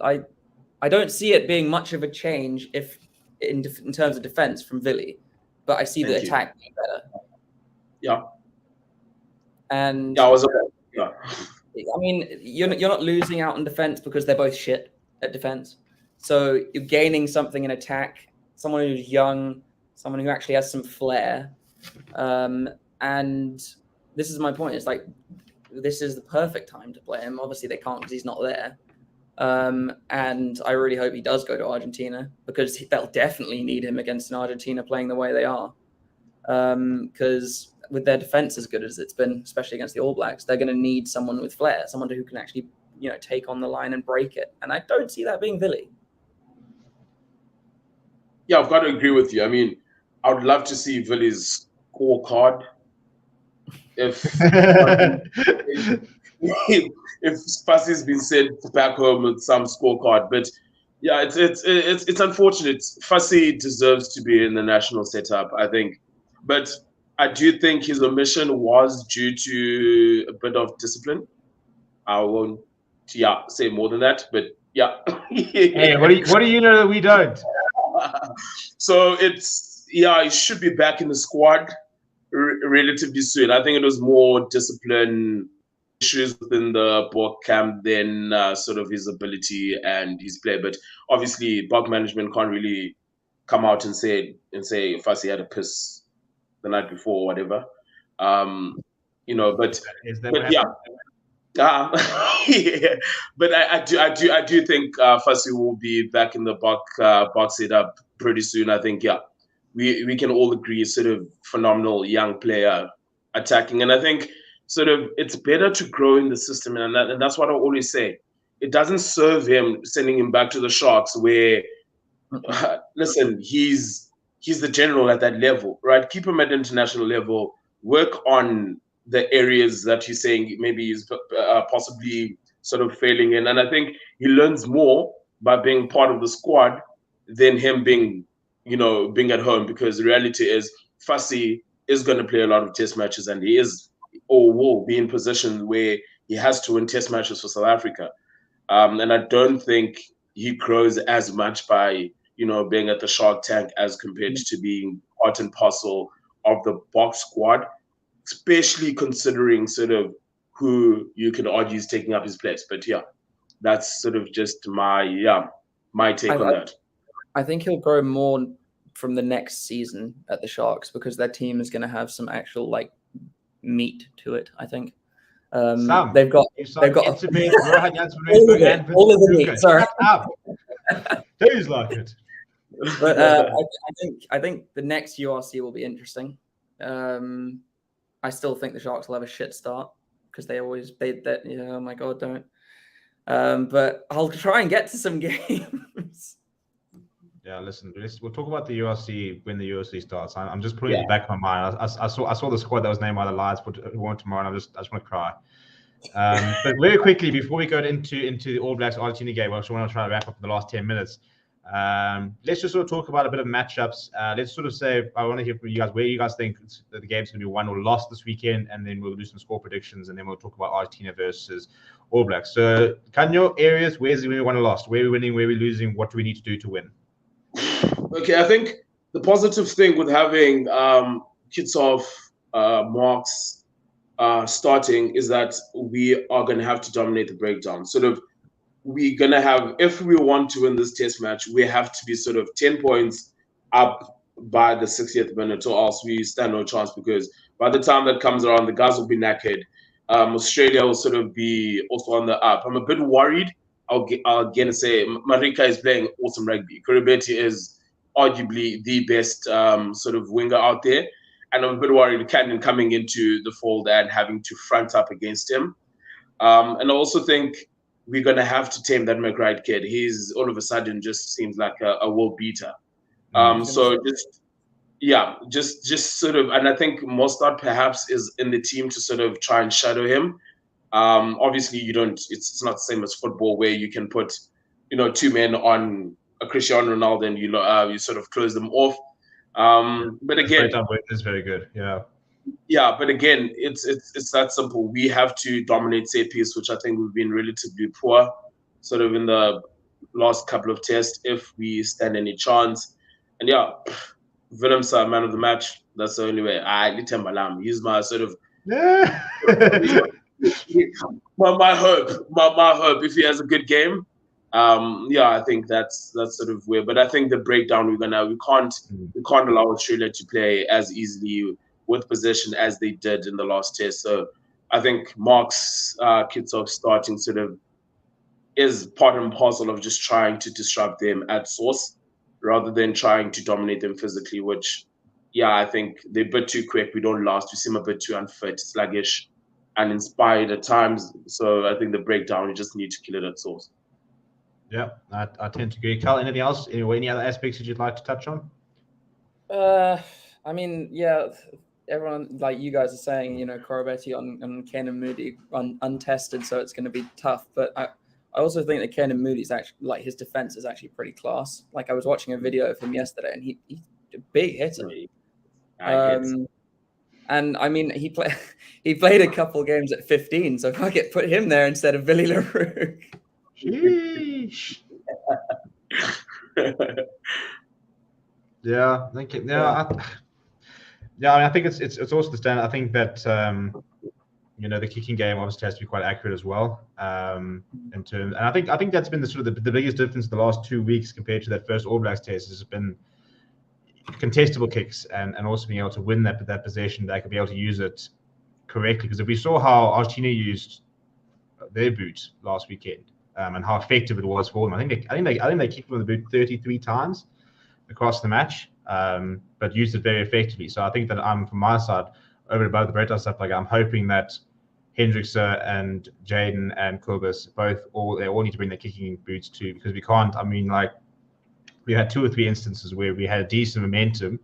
I don't see it being much of a change if in terms of defense from Villy, but I see the attack being better. Yeah. And yeah, I was okay. Yeah. I mean, you're not losing out on defense because they're both shit at defense. So you're gaining something in attack. Someone who's young, someone who actually has some flair. And this is my point. It's like, this is the perfect time to play him. Obviously, they can't because he's not there. And I really hope he does go to Argentina, because they'll definitely need him against an Argentina playing the way they are. Because with their defense as good as it's been, especially against the All Blacks, they're going to need someone with flair, someone who can actually, take on the line and break it. And I don't see that being Villy. Yeah, I've got to agree with you. I mean, I would love to see Villy's scorecard. If Fassi's been sent back home with some scorecard, but yeah, it's unfortunate. Fassi deserves to be in the national setup, I think, but I do think his omission was due to a bit of discipline. I won't, say more than that, but yeah. Hey, what do you know that we don't? So he should be back in the squad relatively soon. I think it was more discipline issues within the Bork camp than sort of his ability and his play. But obviously, Bork management can't really come out and say Fassi had a piss the night before or whatever. But yeah. But I do think Fassi will be back in the box setup pretty soon. I think we can all agree, sort of phenomenal young player attacking, and I think sort of it's better to grow in the system, and that's what I always say. It doesn't serve him sending him back to the Sharks, where listen, he's the general at that level, right? Keep him at international level. Work on the areas that he's saying maybe he's possibly sort of failing in. And I think he learns more by being part of the squad than him being at home, because the reality is Fassi is going to play a lot of test matches, and he is or will be in positions where he has to win test matches for South Africa. And I don't think he grows as much by, being at the Shark Tank as compared to being part and parcel of the box squad, especially considering sort of who you could argue is taking up his place. But yeah, that's sort of just my take on that. I think he'll grow more from the next season at the Sharks, because their team is going to have some actual meat to it. I think they've got all of the meat. Sorry, Days like it. But I think the next URC will be interesting. I still think the Sharks will have a shit start, because oh my god, don't. But I'll try and get to some games. Yeah, listen, we'll talk about the URC when the URC starts. I'm just putting it in the back of my mind. I saw the squad that was named by the Lions for tomorrow, and I just want to cry. But very quickly, before we go into the All Blacks Argentina game, I just want to try to wrap up the last 10 minutes. Let's just sort of talk about a bit of matchups. Let's sort of say, I want to hear from you guys where you guys think that the game's going to be won or lost this weekend, and then we'll do some score predictions, and then we'll talk about Argentina versus All Blacks. So, Lukhanyo, areas, where's we won or lost? Where are we winning, where are we losing? What do we need to do to win? Okay, I think the positive thing with having Kitsov, Marks starting is that we are going to have to dominate the breakdown. Sort of, we're going to have, if we want to win this test match, we have to be sort of 10 points up by the 60th minute, or else we stand no chance, because by the time that comes around, the guys will be knackered. Australia will sort of be also on the up. I'm a bit worried. I'll again say Marika is playing awesome rugby. Kuribeti is arguably the best sort of winger out there. And I'm a bit worried Cannon coming into the fold and having to front up against him. And I also think we're going to have to tame that McBride kid. He's all of a sudden just seems like a world beater. So just sort of, and I think Mostard perhaps is in the team to sort of try and shadow him. Obviously, it's not the same as football, where you can put 2 men on a Cristiano Ronaldo, and you sort of close them off. But again, is very good. Yeah, but again, it's that simple. We have to dominate set piece, which I think we've been relatively poor, sort of in the last couple of tests, if we stand any chance. And yeah, Willem's man of the match. That's the only way. He's my sort of my hope. My hope if he has a good game. I think that's sort of weird. But I think the breakdown we can't allow Australia to play as easily with possession as they did in the last test. So I think Mark's Kitsov starting sort of is part and parcel of just trying to disrupt them at source rather than trying to dominate them physically, which, I think they're a bit too quick. We don't last. We seem a bit too unfit, sluggish, and inspired at times. So I think the breakdown, you just need to kill it at source. Yeah, I tend to agree. Cal, anything else? Any other aspects that you'd like to touch on? I mean, yeah, everyone, like you guys are saying, Koroibete on Kenan Moody untested, so it's going to be tough. But I also think that Kenan Moody's actually, like, his defense is actually pretty class. Like, I was watching a video of him yesterday, and he's a big hitter. And I mean, he played a couple games at 15, so if I could put him there instead of Billy LaRue. Sheesh. Yeah, thank you. I think it's also the standard. I think that the kicking game obviously has to be quite accurate as well. In terms, and I think that's been the biggest difference the last 2 weeks compared to that first All Blacks test has been contestable kicks and also being able to win that possession. They could be able to use it correctly, because if we saw how Argentina used their boot last weekend and how effective it was for them, I think they kicked from the boot 33 times across the match, but used it very effectively. So I think that I'm, from my side, over and above the Bretta stuff, like, I'm hoping that Hendrickse and Jaden and Kobus they all need to bring their kicking boots too, because we can't. I mean, like, we had 2 or 3 instances where we had a decent momentum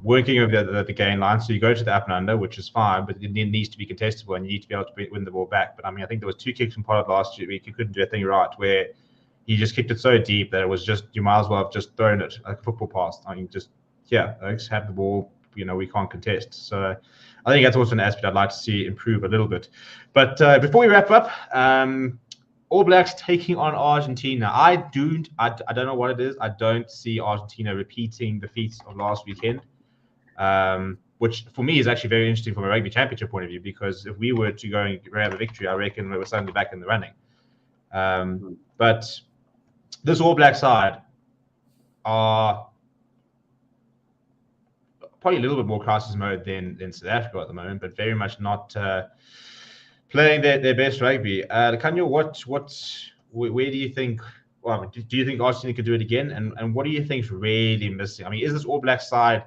working over the gain line. So you go to the up and under, which is fine, but it needs to be contestable and you need to be able to win the ball back. But I mean, I think there was 2 kicks from Pollard last week. You couldn't do a thing right, where he just kicked it so deep that it was just, you might as well have just thrown it like a football pass. I mean, just have the ball. We can't contest. So I think that's also an aspect I'd like to see improve a little bit. But before we wrap up, All Blacks taking on Argentina. I don't know what it is. I don't see Argentina repeating the feats of last weekend, which for me is actually very interesting from a Rugby Championship point of view, because if we were to go and grab a victory, I reckon we were suddenly back in the running. But this All Black side are probably a little bit more crisis mode than South Africa at the moment, but very much not playing their best rugby. Lukhanyo, where do you think? Well, do you think Argentina could do it again? And what do you think is really missing? I mean, is this All Black side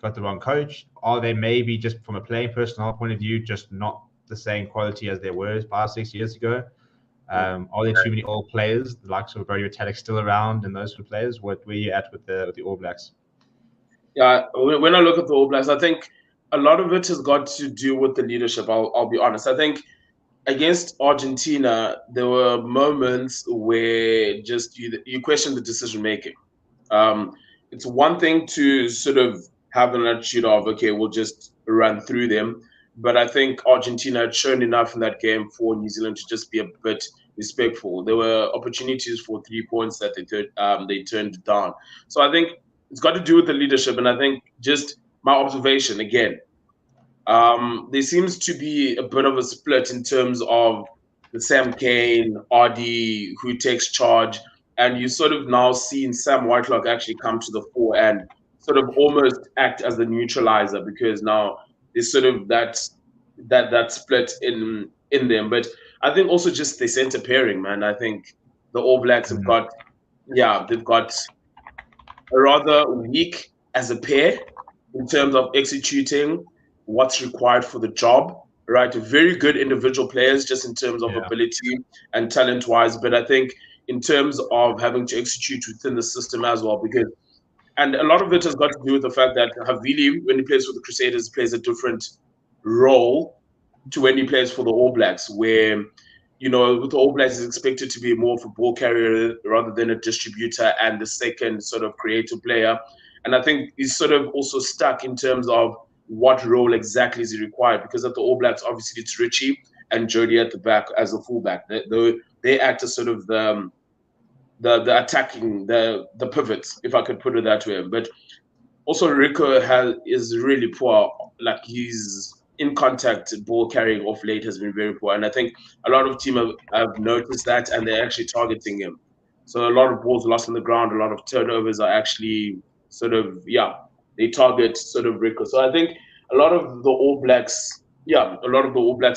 got the wrong coach? Are they maybe just from a playing personnel point of view just not the same quality as they were 5-6 years ago? Are there too many old players, the likes of Brody Retallick, still around, and those sort of players? Where are you at with the All Blacks? Yeah, when I look at the All Blacks, I think a lot of it has got to do with the leadership. I'll be honest. I think against Argentina, there were moments where just you question the decision making. It's one thing to sort of have an attitude of, okay, we'll just run through them. But I think Argentina had shown enough in that game for New Zealand to just be a bit respectful. There were opportunities for 3 points that they turned down. So I think it's got to do with the leadership. And I think just my observation, again, there seems to be a bit of a split in terms of the Sam Cane, RD, who takes charge. And you sort of now seen Sam Whitelock actually come to the fore and sort of almost act as the neutralizer, because now there's sort of that split in them. But I think also just the center pairing, man. I think the All Blacks have got a rather weak as a pair in terms of executing what's required for the job, right? Very good individual players just in terms of ability and talent-wise, but I think in terms of having to execute within the system as well, and a lot of it has got to do with the fact that Havili, when he plays for the Crusaders, plays a different role to when he plays for the All Blacks, where with the All Blacks is expected to be more of a ball carrier rather than a distributor and the second sort of creative player. And I think he's sort of also stuck in terms of what role exactly is he required, because at the All Blacks, obviously it's Richie and Jody at the back as a fullback. They act as sort of the attacking, the pivots, if I could put it that way. But also Rico is really poor. Like his in contact ball carrying off late has been very poor, and I think a lot of teams have noticed that, and they're actually targeting him. So a lot of balls lost on the ground, a lot of turnovers are actually sort of they target sort of Rico. So I think a lot of the All Blacks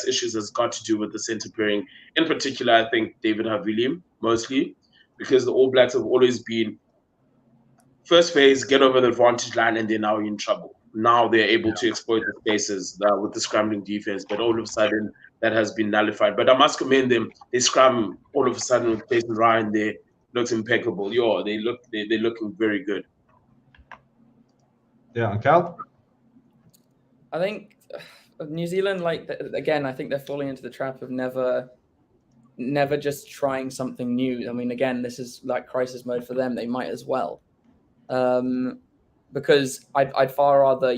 issues has got to do with the centre pairing. In particular, I think David Havili mostly, because the All Blacks have always been first phase, get over the advantage line, and they're now in trouble. Now they're able to exploit the spaces with the scrambling defense, but all of a sudden that has been nullified. But I must commend them. They scrum all of a sudden with Jason Ryan there. Looks impeccable. They're looking very good. Yeah, and Cal? I think New Zealand, again, I think they're falling into the trap of never just trying something new. I mean, again, this is like crisis mode for them. They might as well. Because I'd far rather,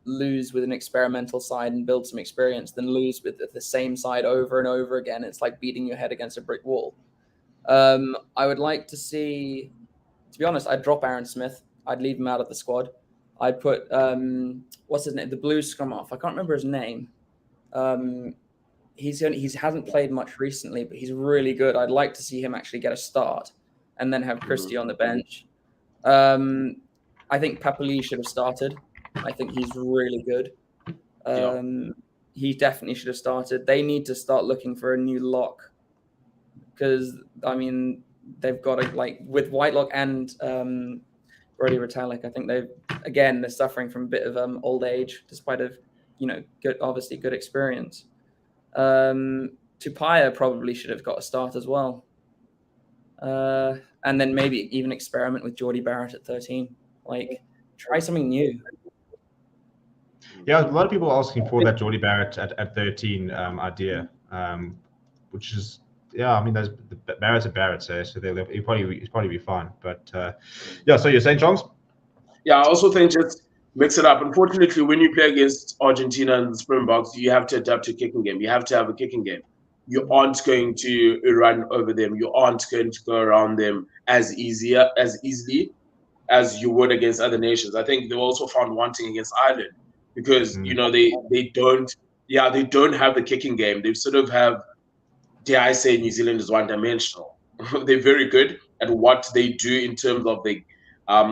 lose with an experimental side and build some experience than lose with the same side over and over again. It's like beating your head against a brick wall. I would like to see, to be honest, I'd drop Aaron Smith. I'd leave him out of the squad. I'd put, what's his name? The blue scrum off. I can't remember his name. He hasn't played much recently, but he's really good. I'd like to see him actually get a start and then have Christie on the bench. I think Papali should have started. I think he's really good. He definitely should have started. They need to start looking for a new lock because, I mean, they've got with Whitelock and Brody Retallick, I think they're suffering from a bit of old age, despite good experience. Tupaia probably should have got a start as well. And then maybe even experiment with Geordie Barrett at 13. Try something new. Yeah, a lot of people are asking for that Geordie Barrett at 13 idea, which is, I mean, there's Barrett's a Barrett, so he'll probably be fine. But so you're saying, Jongs? Yeah, I also think just mix it up. Unfortunately, when you play against Argentina and the Springboks, you have to adapt to kicking game. You have to have a kicking game. You aren't going to run over them. You aren't going to go around them as easily as you would against other nations. I think they were also found wanting against Ireland because they don't have the kicking game. They sort of have, dare I say, New Zealand is one-dimensional. They're very good at what they do in terms of the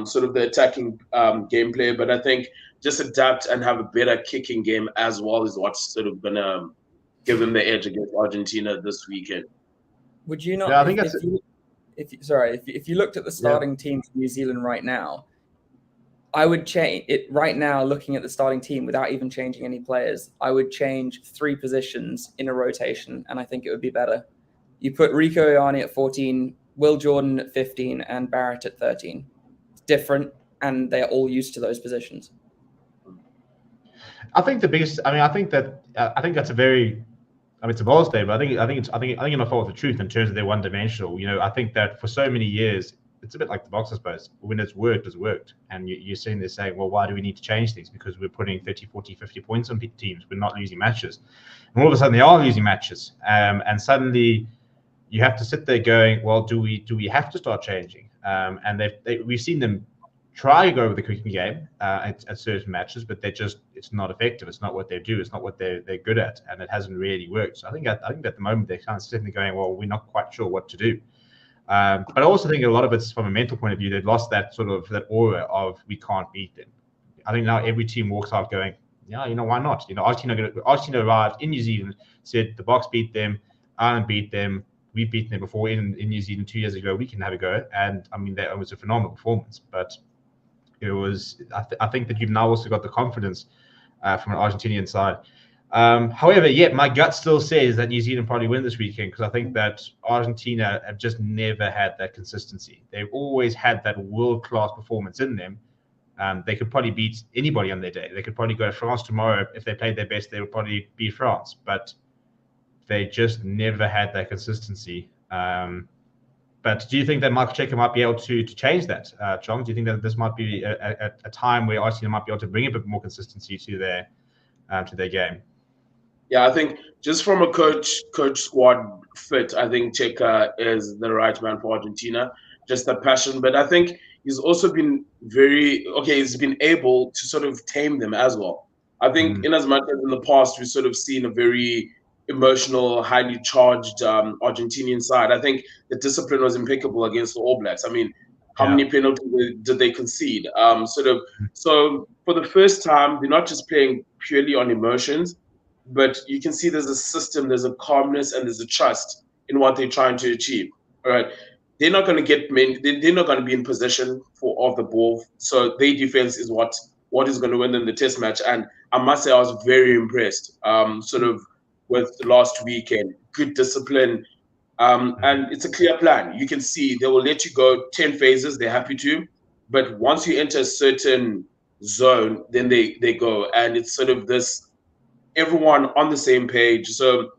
sort of the attacking gameplay, but I think just adapt and have a better kicking game as well is what's sort of gonna give them the edge against Argentina this weekend. Would you not? Yeah, I think if you looked at the starting team for New Zealand right now, I would change it right now. Looking at the starting team without even changing any players, I would change 3 positions in a rotation, and I think it would be better. You put Rico Ioane at 14, Will Jordan at 15, and Barrett at 13. It's different, and they're all used to those positions. I think that's a very, it's a bold statement. I think you're not fault with the truth in terms of they're one-dimensional. I think that for so many years, it's a bit like the box, I suppose. When it's worked, it's worked. And you're sitting there saying, well, why do we need to change things? Because we're putting 30, 40, 50 points on teams. We're not losing matches. And all of a sudden, they are losing matches. And suddenly, you have to sit there going, well, do we have to start changing? And we've seen them try to go over the kicking game at certain matches, but it's not effective. It's not what they do. It's not what they're good at, and it hasn't really worked. So I think at the moment they're kind of sitting there going, well, we're not quite sure what to do. But I also think a lot of it's from a mental point of view. They've lost that sort of that aura of we can't beat them. I think now every team walks out going, yeah, why not? Argentina arrived in New Zealand, said the Box beat them, Ireland beat them. We've beaten them before in New Zealand 2 years ago. We can have a go, and I mean that was a phenomenal performance. But it was. I think that you've now also got the confidence from an Argentinian side. However, my gut still says that New Zealand probably win this weekend because I think that Argentina have just never had that consistency. They've always had that world-class performance in them. They could probably beat anybody on their day. They could probably go to France tomorrow. If they played their best, they would probably beat France. But they just never had that consistency. But do you think that Michael Cheika might be able to change that, Chong? Do you think that this might be a time where Argentina might be able to bring a bit more consistency to their game? Yeah, I think just from a coach squad fit, I think Cheika is the right man for Argentina. Just the passion, but I think he's also been he's been able to sort of tame them as well. I think in as much as in the past we've sort of seen a very emotional, highly charged Argentinian side, I think the discipline was impeccable against the All Blacks. I mean, how many penalties did they concede? So for the first time, they're not just playing purely on emotions, but you can see there's a system, there's a calmness, and there's a trust in what they're trying to achieve. All right. They're not going to get they're not going to be in possession of the ball. So their defense is what is going to win them the test match. And I must say I was very impressed sort of with last weekend. Good discipline. And it's a clear plan. You can see they will let you go 10 phases. They're happy to. But once you enter a certain zone, then they go. And it's sort of this everyone on the same page. So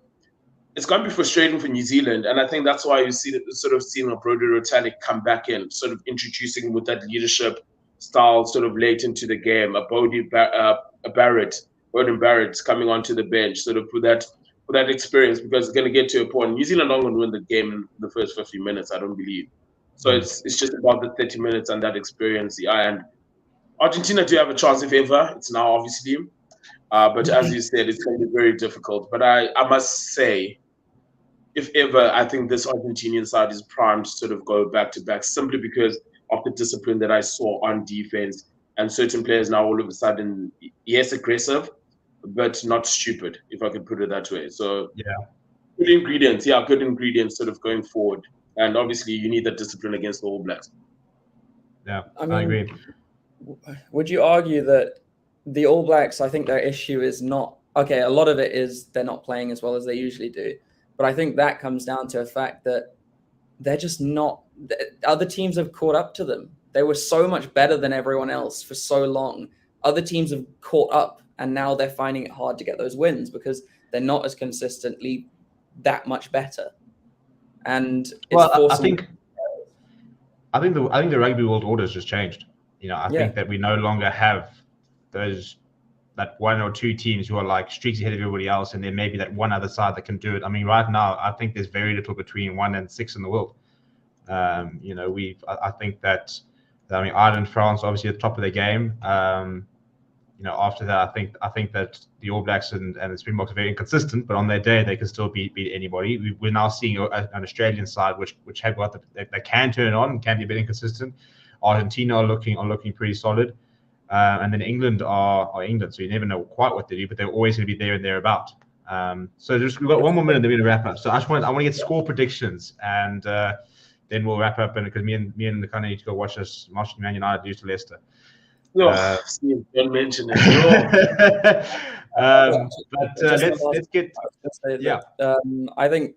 it's going to be frustrating for New Zealand, and I think that's why you see sort of seeing a Brodie Rotalic come back in, sort of introducing with that leadership style sort of late into the game. Bowden Barrett coming onto the bench, sort of for that experience, because it's going to get to a point. New Zealand aren't going to win the game in the first 50 minutes, I don't believe. So it's just about the 30 minutes and that experience. Yeah, and Argentina do have a chance if ever. It's now obviously, but as you said, it's going to be very difficult. But I must say, if ever, I think this Argentinian side is primed to sort of go back to back simply because of the discipline that I saw on defense and certain players now all of a sudden, yes, aggressive, but not stupid, if I could put it that way. So good ingredients sort of going forward. And obviously you need that discipline against the All Blacks. Yeah, I agree. Would you argue that the All Blacks, I think their issue is not, okay, a lot of it is they're not playing as well as they usually do. But I think that comes down to a fact that they're just not, other teams have caught up to them. They were so much better than everyone else for so long. Other teams have caught up, and now they're finding it hard to get those wins because they're not as consistently that much better. And I think the rugby world order has just changed. I think that we no longer have that one or two teams who are like streaks ahead of everybody else, and then maybe that one other side that can do it. I mean, right now, I think there's very little between 1 and 6 in the world. I think that, Ireland, France, obviously at the top of their game. After that, I think that the All Blacks and the Springboks are very inconsistent, but on their day, they can still beat anybody. We're now seeing an Australian side which have got they can turn on, can be a bit inconsistent. Argentina are looking pretty solid. And then England are England, so you never know quite what they do, but they're always going to be there and thereabout. So we've got one more minute, then we're going to wrap up. So I want to get score predictions, and then we'll wrap up. And because me and Lukhanyo need to go watch Man United lose to Leicester. Don't mention it. Let's get. I think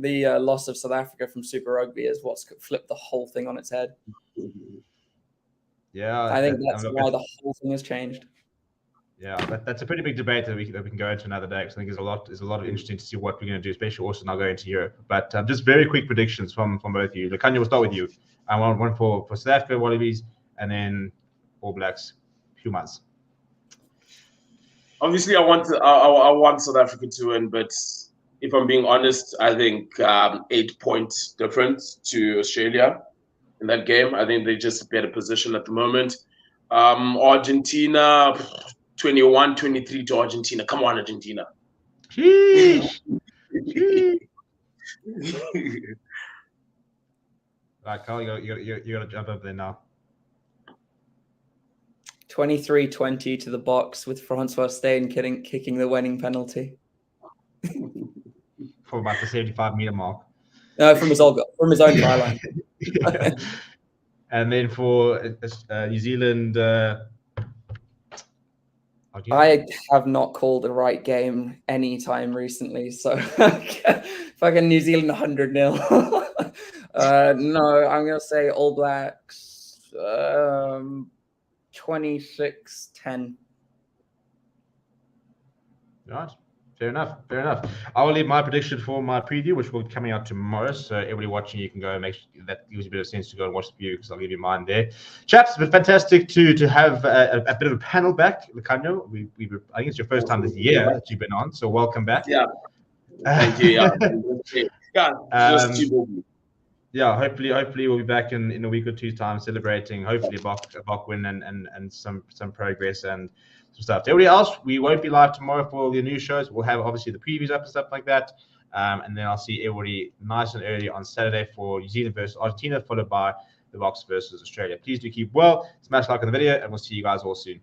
the loss of South Africa from Super Rugby is what's flipped the whole thing on its head. Yeah, I think that's why the whole thing has changed. Yeah, that's a pretty big debate that we can go into another day, because I think there's a lot of interesting to see what we're going to do, especially also now going to Europe. But just very quick predictions from both of you. Lukhanyo, we'll start with you. I want one for South Africa, Wallabies, and then All Blacks, Pumas. Obviously, I want South Africa to win, but if I'm being honest, I think 8-point difference to Australia in that game. I think they just better position at the moment. Argentina, 21-23 to Argentina. Come on, Argentina. Sheesh. Right, Carl, you got to jump up there now. 23-20 to the box with Francois Steyn kicking the winning penalty. For about the 75-meter mark. No, from his own try line. And then for New Zealand, I have not called the right game any time recently, so fucking New Zealand 100-0. No, I'm gonna say All Blacks 26-10. Right, Fair enough. I will leave my prediction for my preview, which will be coming out tomorrow. So everybody watching, you can go and make sure that gives you a bit of sense to go and watch the preview, because I'll give you mine there. Chaps, it's been fantastic to have a bit of a panel back. Lukhanyo, I think it's your first time this year that you've been on, so welcome back. Yeah. Thank you. Yeah. Just too busy. Yeah, hopefully we'll be back in a week or two's time, celebrating hopefully a Bok win and some progress and some stuff. To everybody else, we won't be live tomorrow for all the new shows. We'll have obviously the previews up and stuff like that, and then I'll see everybody nice and early on Saturday for New Zealand versus Argentina, followed by the Boks versus Australia. Please do keep well, smash like on the video, and we'll see you guys all soon.